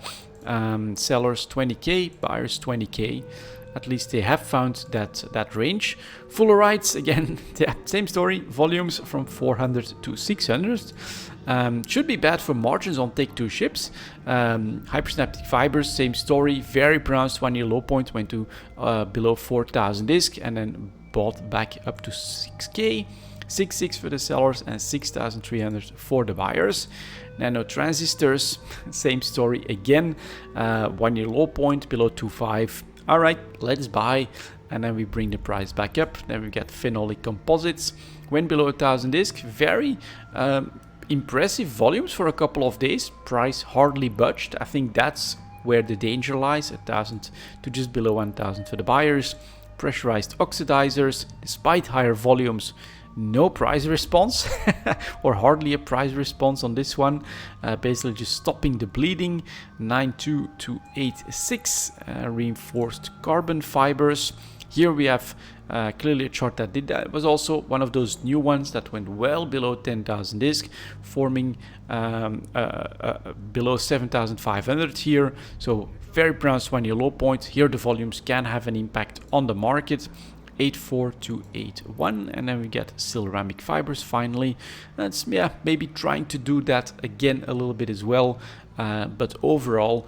Sellers 20k, buyers 20k. At least they have found that range. Fullerites, again, same story. Volumes from 400 to 600. Should be bad for margins on Take-Two ships. Hypersynaptic fibers, same story. Very pronounced 1-year low point, went to below 4,000 disk and then bought back up to 6k. 6.6 for the sellers and 6,300 for the buyers. Nano transistors, same story again. 1-year low point below 2.5. All right, let's buy, and then we bring the price back up. Then we get phenolic composites, went below 1,000 disk. Very impressive volumes for a couple of days. Price hardly budged. I think that's where the danger lies. 1,000 to just below 1,000 for the buyers. Pressurized oxidizers, despite higher volumes, no price response or hardly a price response on this one. Basically just stopping the bleeding. 9.2 to 8.6. Reinforced carbon fibers. Here we have clearly a chart that did that. It was also one of those new ones that went well below 10,000 disk, forming below 7,500 here. So very pronounced 1-year low point. Here the volumes can have an impact on the market. 8.4 to 8.1, and then we get ceramic fibers finally. That's maybe trying to do that again a little bit as well, but overall,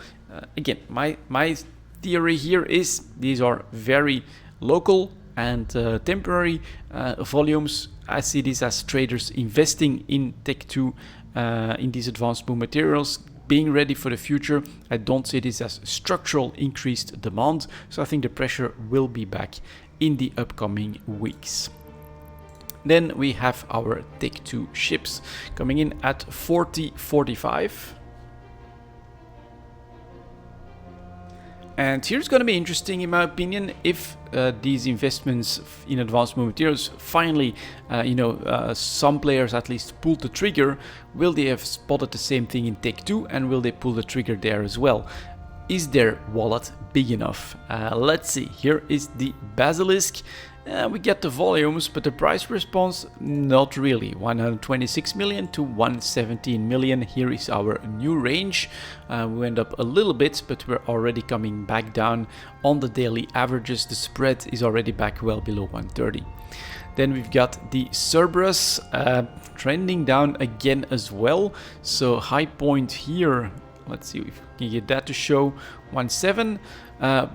again, my theory here is these are very local and temporary volumes. I see this as traders investing in Tech2, in these advanced boom materials, being ready for the future. I don't see this as structural increased demand, so I think the pressure will be back in the upcoming weeks. Then we have our Take-Two ships coming in at 40.45. And here's going to be interesting, in my opinion, if these investments in advanced materials finally, some players at least pulled the trigger. Will they have spotted the same thing in Take-Two, and will they pull the trigger there as well? Is their wallet big enough? Let's see. Here is the Basilisk. We get the volumes, but the price response, not really. 126 million to 117 million. Here is our new range. We went up a little bit, but we're already coming back down on the daily averages. The spread is already back well below 130. Then we've got the Cerberus trending down again as well. So high point here. Let's see if we can get that to show. 1.7,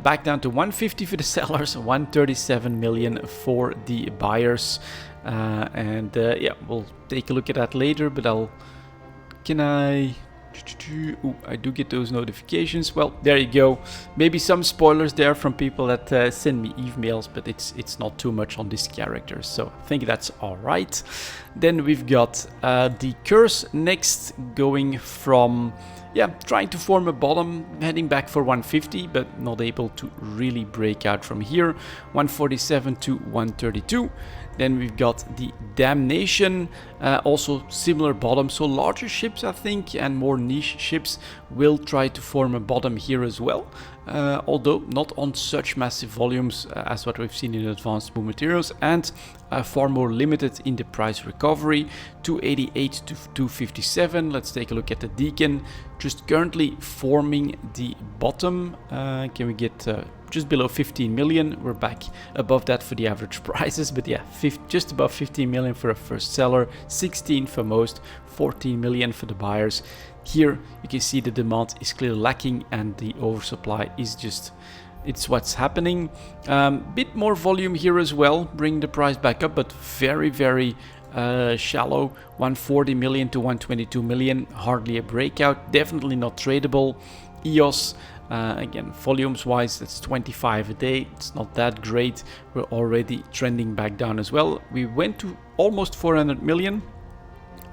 back down to 150 for the sellers, 137 million for the buyers. We'll take a look at that later, but I do get those notifications. Well, there you go. Maybe some spoilers there from people that send me emails, but it's not too much on this character, so I think that's all right. Then we've got the Curse next, going from trying to form a bottom, heading back for 150, but not able to really break out from here. 147 to 132. Then we've got the Damnation, also similar bottom. So larger ships, I think, and more niche ships will try to form a bottom here as well. Although not on such massive volumes as what we've seen in advanced boom materials, and far more limited in the price recovery. 288 to 257. Let's take a look at the Deacon, just currently forming the bottom. Can we get just below 15 million? We're back above that for the average prices, but yeah, just above 15 million for a first seller, 16 for most, 14 million for the buyers. Here you can see the demand is clearly lacking, and the oversupply is it's what's happening. Bit more volume here as well, bring the price back up, but very, very shallow. 140 million to 122 million, hardly a breakout, definitely not tradable. EOS, again, volumes wise, that's 25 a day. It's not that great. We're already trending back down as well. We went to almost 400 million.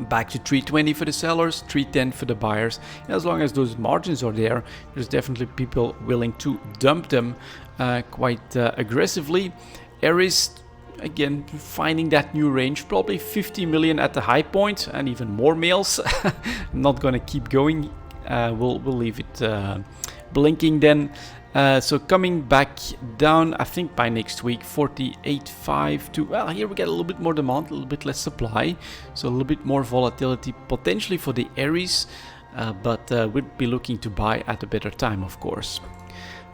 Back to 320 for the sellers, 310 for the buyers. As long as those margins are there, there's definitely people willing to dump them quite aggressively. Ares, again, finding that new range, probably 50 million at the high point, and even more males. I'm not gonna keep going. We'll leave it blinking then. So coming back down, I think by next week, 48.5 to, well, here we get a little bit more demand, a little bit less supply. So a little bit more volatility potentially for the Aries, but we'd be looking to buy at a better time, of course.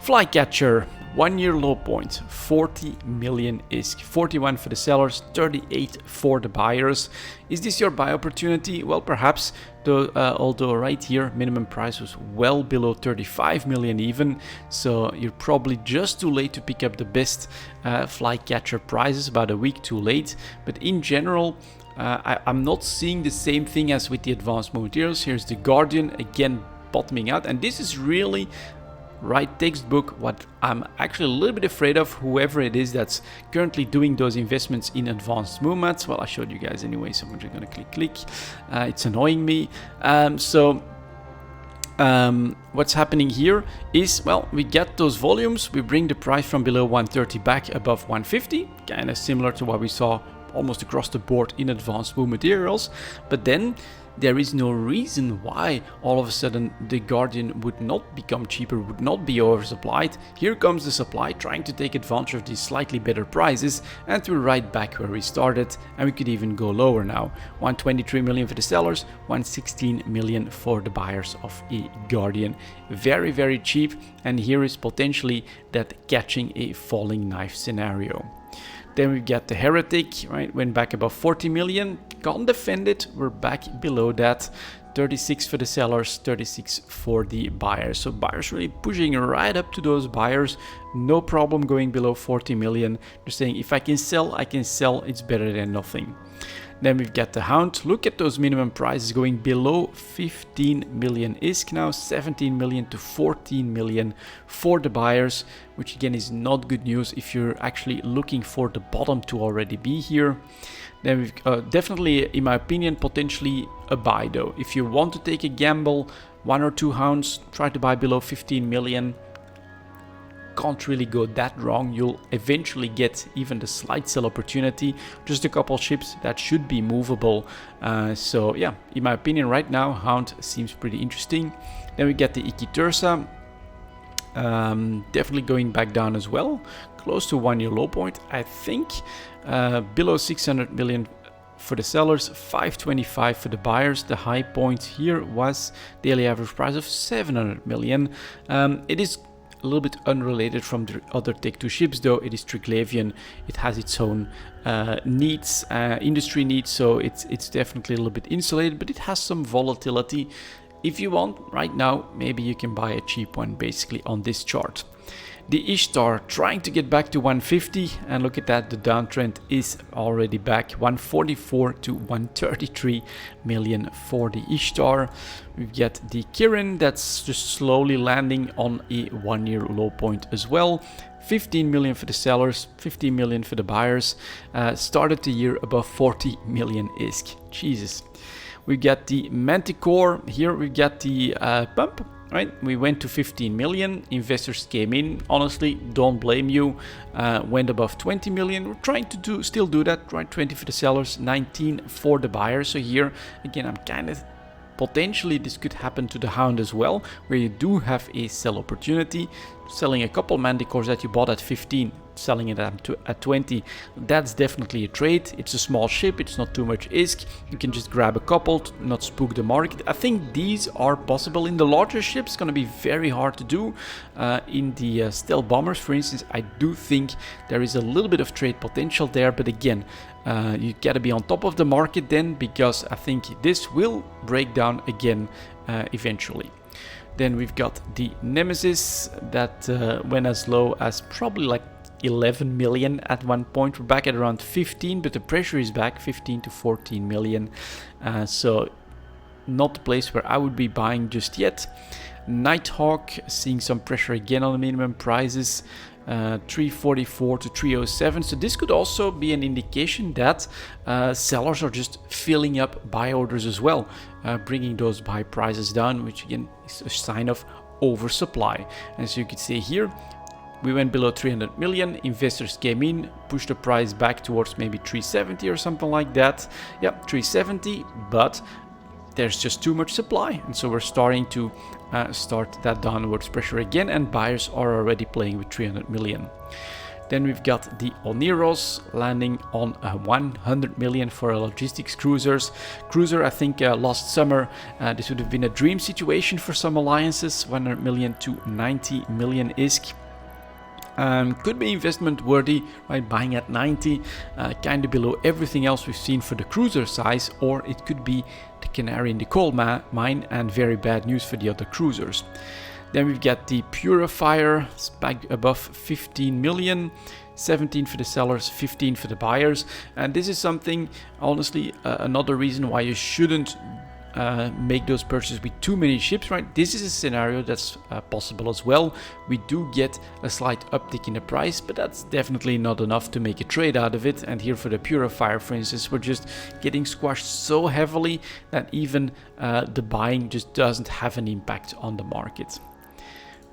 Flycatcher, 1 year low point, 40 million ISK, 41 for the sellers, 38 for the buyers. Is this your buy opportunity? Well, perhaps, though, although right here minimum price was well below 35 million even, so you're probably just too late to pick up the best Flycatcher prices, about a week too late. But in general, I'm not seeing the same thing as with the advanced materials. Here's the Guardian again bottoming out, and this is really right textbook what I'm actually a little bit afraid of, whoever it is that's currently doing those investments in advanced movements. Well, I showed you guys anyway, so I'm just gonna click. It's annoying me. What's happening here is, well, we get those volumes, we bring the price from below 130 back above 150, kind of similar to what we saw almost across the board in advanced wood materials, but then there is no reason why all of a sudden the Guardian would not become cheaper, would not be oversupplied. Here comes the supply trying to take advantage of these slightly better prices, and we're right back where we started, and we could even go lower now. 123 million for the sellers, 116 million for the buyers of a Guardian. Very, very cheap, and here is potentially that catching a falling knife scenario. Then we get the Heretic, right? Went back above 40 million, can't defend it. We're back below that. 36 for the sellers, 36 for the buyers. So buyers really pushing right up to those buyers. No problem going below 40 million. They're saying if I can sell, I can sell. It's better than nothing. Then we've got the Hound. Look at those minimum prices going below 15 million ISK now, 17 million to 14 million for the buyers, which again is not good news if you're actually looking for the bottom to already be here. Then we've definitely, in my opinion, potentially a buy though. If you want to take a gamble, 1 or 2 Hounds, try to buy below 15 million. Can't really go that wrong. You'll eventually get even the slight sell opportunity. Just a couple ships that should be movable. So yeah, in my opinion right now, Hound seems pretty interesting. Then we get the Ikitursa. Definitely going back down as well. Close to 1 year low point, I think. Below 600 million for the sellers, 525 for the buyers. The high point here was daily average price of 700 million. It is a little bit unrelated from the other Tech 2 ships though. It is Triglavian. It has its own needs, industry needs, so it's definitely a little bit insulated, but it has some volatility. If you want right now, maybe you can buy a cheap one basically on this chart. The Ishtar trying to get back to 150, and look at that, the downtrend is already back. 144 to 133 million for the Ishtar. We've got the Kirin that's just slowly landing on a 1 year low point as well. 15 million for the sellers, 15 million for the buyers. Started the year above 40 million ISK. Jesus. We got the Manticore. Here we got the pump. Right, we went to 15 million, investors came in, honestly, don't blame you, went above 20 million, we're trying to still do that, right, 20 for the sellers, 19 for the buyers. So here, again, I'm kind of, potentially this could happen to the Hound as well, where you do have a sell opportunity, selling a couple Manticores that you bought at 15, selling it at 20, that's definitely a trade. It's a small ship, it's not too much ISK, you can just grab a couple to not spook the market. I think these are possible. In the larger ships, it's going to be very hard to do. In the stealth bombers, for instance, I do think there is a little bit of trade potential there, but again, you gotta be on top of the market then, because I think this will break down again eventually. Then we've got the Nemesis that went as low as probably like 11 million at one point. We're back at around 15, but the pressure is back 15 to 14 million. So not the place where I would be buying just yet. Nighthawk seeing some pressure again on the minimum prices. 344 to 307. So this could also be an indication that sellers are just filling up buy orders as well, bringing those buy prices down, which again is a sign of oversupply. As you can see here, we went below 300 million, investors came in, pushed the price back towards maybe 370 or something like that. Yeah, 370, but there's just too much supply, and so we're starting to start that downwards pressure again, and buyers are already playing with 300 million. Then we've got the Oneros landing on 100 million for a logistics cruiser. I think last summer this would have been a dream situation for some alliances. 100 million to 90 million ISK. Could be investment worthy, right? Buying at 90, kind of below everything else we've seen for the cruiser size, or it could be the canary in the coal mine and very bad news for the other cruisers. Then we've got the Purifier, back above 15 million, 17 for the sellers, 15 for the buyers. And this is something, honestly, another reason why you shouldn't make those purchases with too many ships, right? This is a scenario that's possible as well. We do get a slight uptick in the price, but that's definitely not enough to make a trade out of it. And here for the Purifier, for instance, we're just getting squashed so heavily that even the buying just doesn't have an impact on the market.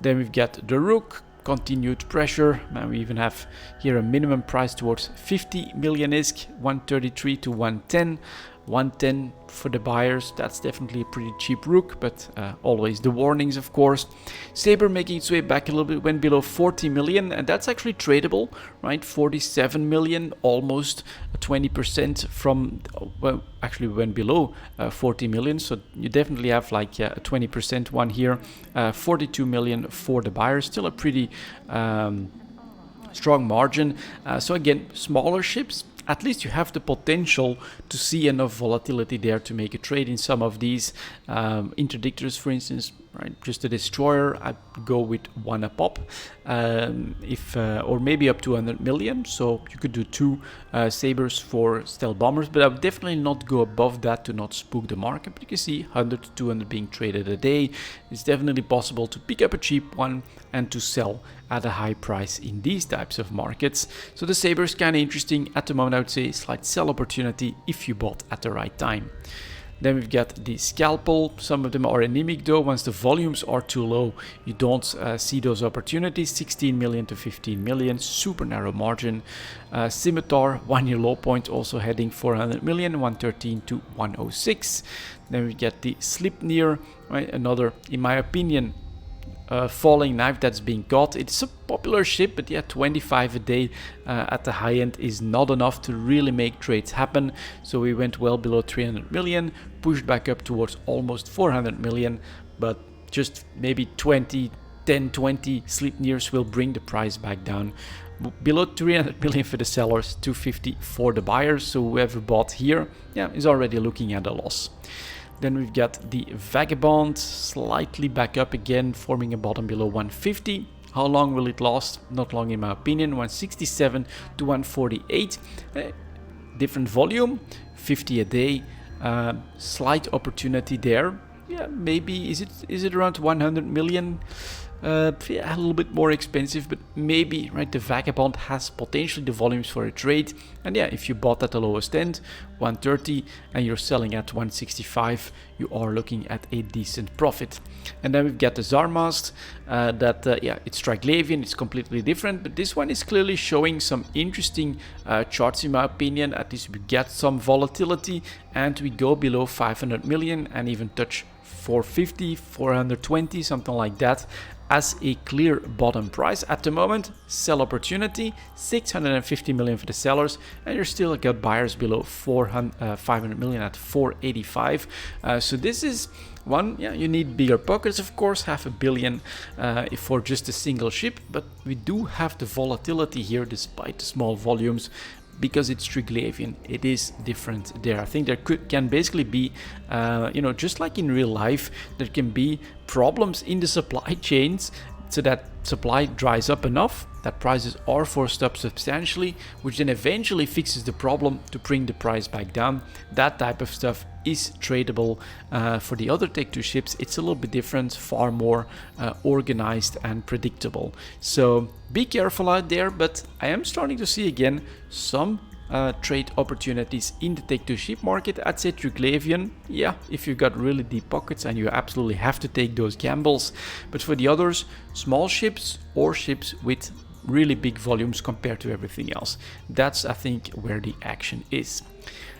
Then we've got the Rook, continued pressure, and we even have here a minimum price towards 50 million ISK, 133 to 110. 110 for the buyers, that's definitely a pretty cheap Rook, but always the warnings, of course. Saber making its way back a little bit, went below 40 million, and that's actually tradable, right? 47 million, almost 20% from, well, actually we went below 40 million, so you definitely have like a 20% one here. 42 million for the buyers, still a pretty strong margin. So again, smaller ships, at least you have the potential to see enough volatility there to make a trade in some of these interdictors, for instance, right? Just a destroyer, I'd go with one a pop, or maybe up to 100 million. So you could do two sabers for stealth bombers, but I would definitely not go above that to not spook the market. But you can see 100 to 200 being traded a day. It's definitely possible to pick up a cheap one and to sell at a high price in these types of markets. So the saber is kind of interesting at the moment. I would say slight sell opportunity if you bought at the right time. Then we've got the Scalpel. Some of them are anemic though. Once the volumes are too low, you don't see those opportunities. 16 million to 15 million, super narrow margin. Scimitar, 1 year low point, also heading 400 million, 113 to 106. Then we get the Slipnir, right? Another, in my opinion, falling knife that's being caught. It's a popular ship, but yeah, 25 a day at the high end is not enough to really make trades happen. So we went well below 300 million, pushed back up towards almost 400 million, but just maybe 10, 20 Sleipnirs will bring the price back down. Below 300 million for the sellers, 250 for the buyers. So whoever bought here, yeah, is already looking at a loss. Then we've got the Vagabond, slightly back up again, forming a bottom below 150. How long will it last? Not long in my opinion. 167 to 148. Different volume, 50 a day. Slight opportunity there. Yeah, maybe is it around 100 million? Yeah, a little bit more expensive, but maybe, right? The Vagabond has potentially the volumes for a trade, and yeah, if you bought at the lowest end, 130, and you're selling at 165, you are looking at a decent profit. And then we've got the Zarmast, yeah, it's Triglavian, it's completely different, but this one is clearly showing some interesting charts in my opinion. At least we get some volatility, and we go below 500 million and even touch 450, 420, something like that, as a clear bottom price. At the moment, sell opportunity, 650 million for the sellers, and you're still got buyers below 500 million at 485. So this is one, yeah, you need bigger pockets, of course, 500 million for just a single ship, but we do have the volatility here despite the small volumes. Because it's Triglavian, it is different there. I think there can basically be, just like in real life, there can be problems in the supply chains so that supply dries up enough that prices are forced up substantially, which then eventually fixes the problem to bring the price back down. That type of stuff is tradable. For the other Tech 2 ships, it's a little bit different, far more organized and predictable. So be careful out there, but I am starting to see again some trade opportunities in the Tech 2 ship market. I'd say Triglavian, yeah, if you've got really deep pockets and you absolutely have to take those gambles. But for the others, small ships or ships with really big volumes compared to everything else. That's, I think, where the action is.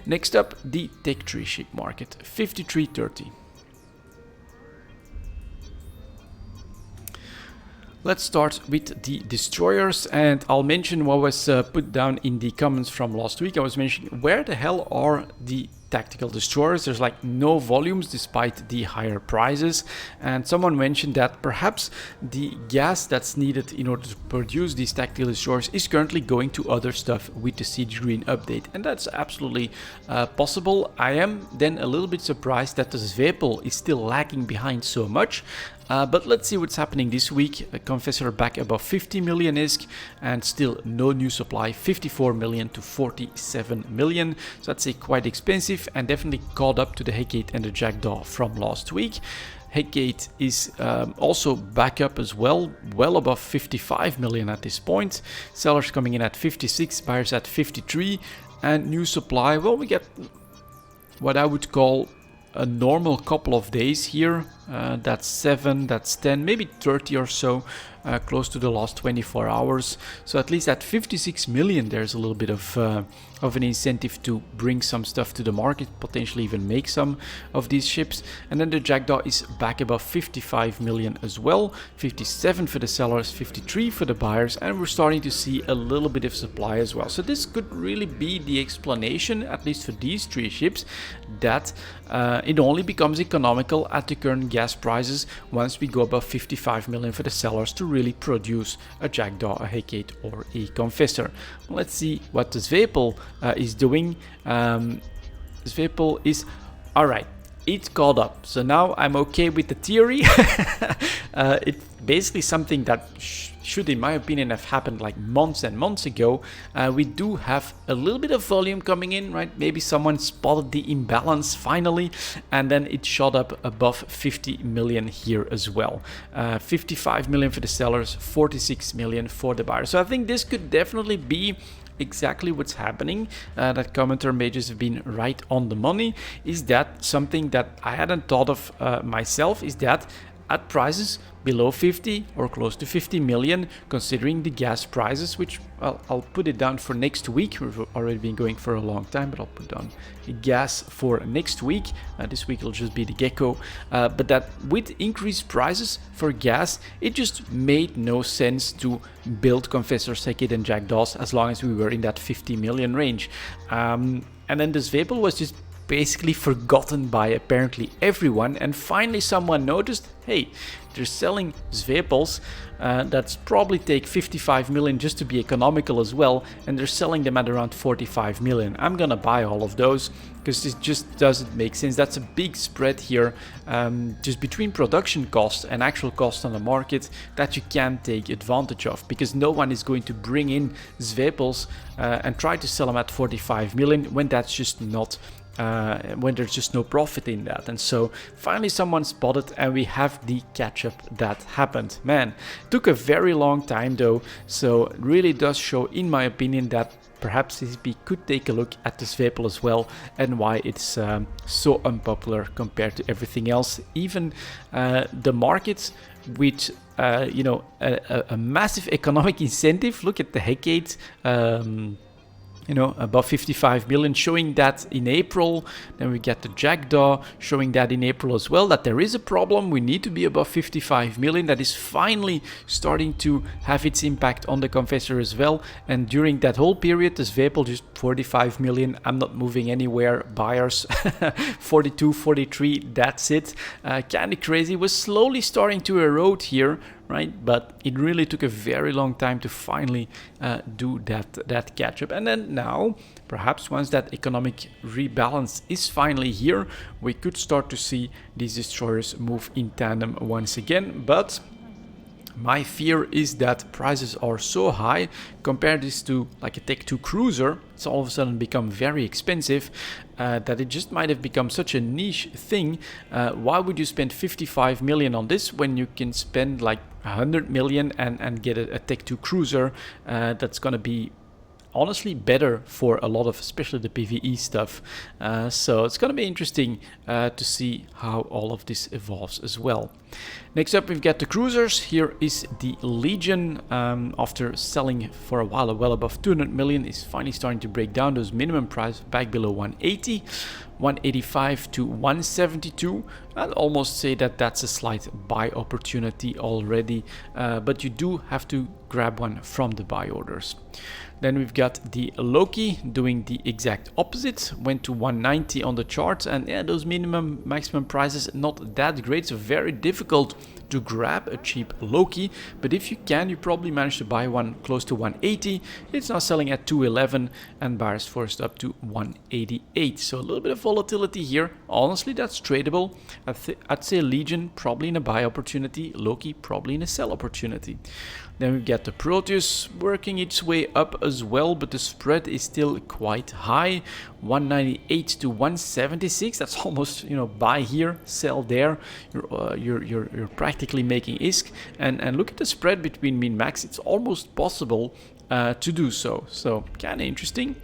Next up, the Tech 3 ship market, 53.30. Let's start with the destroyers, and I'll mention what was put down in the comments from last week. I was mentioning, where the hell are the tactical destroyers? There's like no volumes despite the higher prices, and someone mentioned that perhaps the gas that's needed in order to produce these tactical destroyers is currently going to other stuff with the Siege Green update, and that's absolutely possible. I am then a little bit surprised that the Zwepel is still lagging behind so much. But let's see what's happening this week. A Confessor back above 50 million ISK, and still no new supply, 54 million to 47 million. So that's quite expensive, and definitely caught up to the Hecate and the Jackdaw from last week. Hecate is also back up as well above 55 million at this point. Sellers coming in at 56, buyers at 53, and new supply, well, we get what I would call a normal couple of days here. That's 7, that's 10, maybe 30 or so, close to the last 24 hours. So at least at 56 million, there's a little bit of an incentive to bring some stuff to the market, potentially even make some of these ships. And then the Jackdaw is back above 55 million as well, 57 for the sellers, 53 for the buyers, and we're starting to see a little bit of supply as well. So this could really be the explanation, at least for these 3 ships, that it only becomes economical at the current gas prices once we go above 55 million for the sellers to really produce a Jackdaw, a Hecate, or a Confessor. Let's see what the Zwepel is doing. Zwepel is alright. It's caught up, so now I'm okay with the theory. It's basically something that should, in my opinion, have happened like months and months ago. We do have a little bit of volume coming in, right? Maybe someone spotted the imbalance finally, and then it shot up above 50 million here as well. 55 million for the sellers, 46 million for the buyers. So I think this could definitely be exactly what's happening. That commenter may just have been right on the money. Is that something that I hadn't thought of myself, is that at prices below 50 or close to 50 million, considering the gas prices, which, well, I'll put it down for next week. We've already been going for a long time, but I'll put down the gas for next week. This week it'll just be the Gecko. But that with increased prices for gas, it just made no sense to build Confessors, Hecate and Jackdaws as long as we were in that 50 million range. And then the Zwepel was just basically forgotten by apparently everyone, and finally someone noticed, hey, they're selling Zwepels that's probably take 55 million just to be economical as well, and they're selling them at around 45 million. I'm gonna buy all of those because it just doesn't make sense. That's a big spread here, just between production cost and actual cost on the market, that you can't take advantage of, because no one is going to bring in Zwepels and try to sell them at 45 million when that's just not when there's just no profit in that. And so finally someone spotted, and we have the catch-up that happened. Man, took a very long time though, so it really does show, in my opinion, that perhaps CCP could take a look at the Zwepel as well, and why it's so unpopular compared to everything else. Even the markets with you know, a massive economic incentive. Look at the Hecate, you know, above 55 million, showing that in April. Then we get the Jackdaw showing that in April as well, that there is a problem. We need to be above 55 million. That is finally starting to have its impact on the Confessor as well. And during that whole period, the Zwepel just 45 million. I'm not moving anywhere. Buyers 42, 43. That's it. Kind of crazy. Was slowly starting to erode here, right? But it really took a very long time to finally do that catch up. And then now, perhaps once that economic rebalance is finally here, we could start to see these destroyers move in tandem once again. But my fear is that prices are so high. Compare this to like a Tech 2 cruiser, it's all of a sudden become very expensive, that it just might have become such a niche thing. Why would you spend 55 million on this when you can spend like 100 million and get a Tech 2 cruiser that's gonna be honestly better for a lot of, especially the PvE stuff. So it's going to be interesting to see how all of this evolves as well. Next up, we've got the cruisers. Here is the Legion. After selling for a while, well above 200 million, is finally starting to break down those minimum price back below 180. 185 to 172. I'd almost say that that's a slight buy opportunity already, but you do have to grab one from the buy orders. Then we've got the Loki doing the exact opposite, went to 190 on the chart, and yeah, those minimum maximum prices not that great, so very difficult to grab a cheap Loki, but if you can, you probably manage to buy one close to 180. It's now selling at 211 and buyers forced up to 188, so a little bit of volatility here. Honestly, that's tradable. I'd say Legion probably in a buy opportunity, Loki probably in a sell opportunity. Then we've got the Proteus working its way up as well, but the spread is still quite high, 198 to 176. That's almost, you know, buy here, sell there. You're practically making ISK, and look at the spread between min max. It's almost possible to do so. So kind of interesting.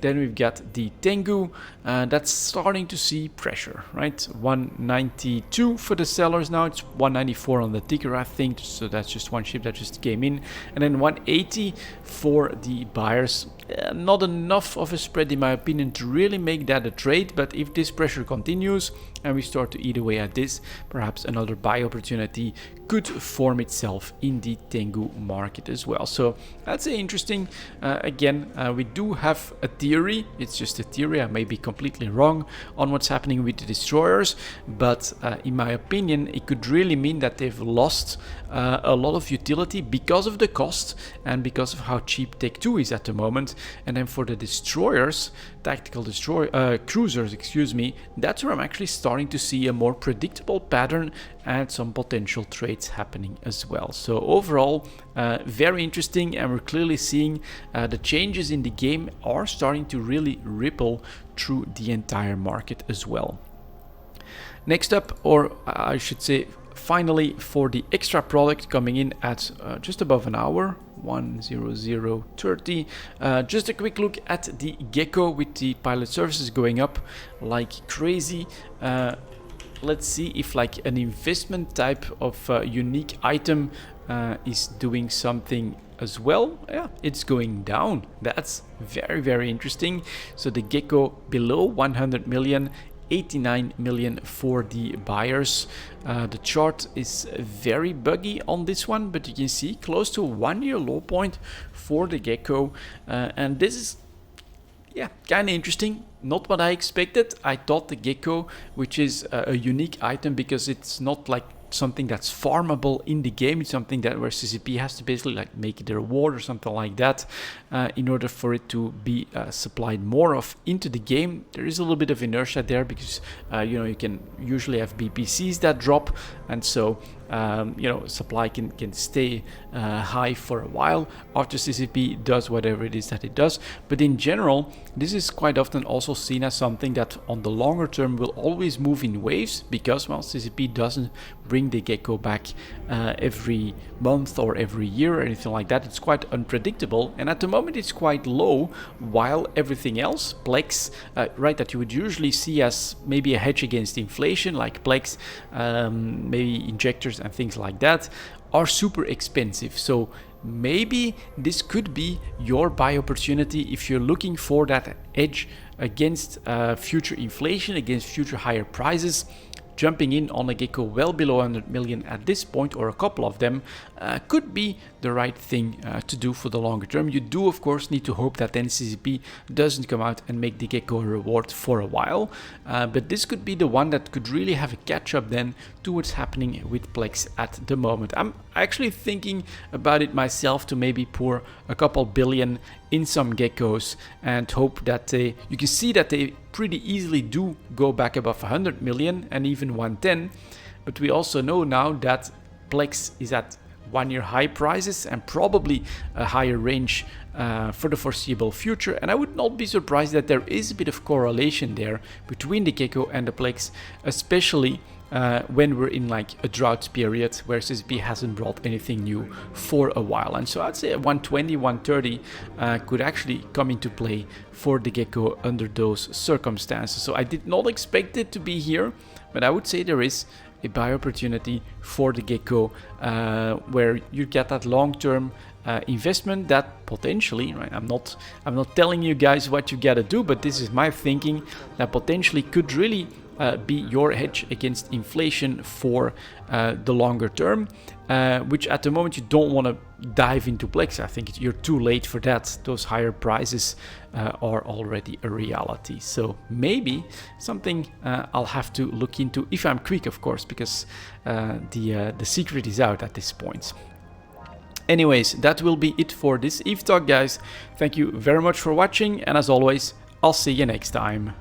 Then we've got the Tengu, that's starting to see pressure, right? 192 for the sellers now. It's 194 on the ticker, I think. So that's just one ship that just came in. And then 180 for the buyers. Not enough of a spread, in my opinion, to really make that a trade. But if this pressure continues and we start to eat away at this, perhaps another buy opportunity could form itself in the Tengu market as well. So that's interesting. Again, we do have a theory. It's just a theory. I may be completely wrong on what's happening with the destroyers, but in my opinion, it could really mean that they've lost a lot of utility because of the cost and because of how cheap Tech 2 is at the moment. And then for the destroyers, tactical cruisers, excuse me, that's where I'm actually starting to see a more predictable pattern and some potential trades happening as well. So overall, very interesting, and we're clearly seeing the changes in the game are starting to really ripple through the entire market as well. Next up, or I should say finally, for the extra product coming in at just above an hour, 10030. Just a quick look at the Gecko with the pilot services going up like crazy. Let's see if like an investment type of unique item is doing something as well. Yeah, it's going down. That's very, very interesting. So the Gecko below 100 million, 89 million for the buyers. The chart is very buggy on this one, but you can see close to 1 year low point for the Gecko, and this is, yeah, kind of interesting. Not what I expected. I thought the Gecko, which is a unique item because it's not like something that's farmable in the game, it's something that where CCP has to basically like make it a reward or something like that in order for it to be supplied more of into the game. There is a little bit of inertia there because you know, you can usually have BPCs that drop, and so you know, supply can stay high for a while after CCP does whatever it is that it does. But in general, this is quite often also seen as something that on the longer term will always move in waves because, well, CCP doesn't bring the Gecko back every month or every year or anything like that. It's quite unpredictable, and at the moment it's quite low, while everything else, plex, right, that you would usually see as maybe a hedge against inflation, like plex, maybe injectors and things like that, are super expensive. So maybe this could be your buy opportunity if you're looking for that edge against future inflation, against future higher prices. Jumping in on a Gecko well below 100 million at this point, or a couple of them, could be the right thing to do for the longer term. You do, of course, need to hope that NCCP doesn't come out and make the Gecko a reward for a while, but this could be the one that could really have a catch-up then to what's happening with Plex at the moment. I'm actually thinking about it myself to maybe pour a couple billion in some Geckos and hope that you can see that they pretty easily do go back above 100 million and even 110, but we also know now that Plex is at 1-year high prices and probably a higher range for the foreseeable future. And I would not be surprised that there is a bit of correlation there between the Gecko and the Plex, especially when we're in like a drought period where CSB hasn't brought anything new for a while. And so I'd say 120, 130 could actually come into play for the Gecko under those circumstances. So I did not expect it to be here, but I would say there is a buy opportunity for the Gecko where you get that long-term investment that potentially, right, I'm not telling you guys what you gotta do, but this is my thinking, that potentially could really be your hedge against inflation for the longer term, which at the moment you don't want to dive into Plex. I think you're too late for that. Those higher prices are already a reality. So maybe something I'll have to look into if I'm quick, of course, because the secret is out at this point. Anyways, that will be it for this ETH Talk, guys. Thank you very much for watching, and as always, I'll see you next time.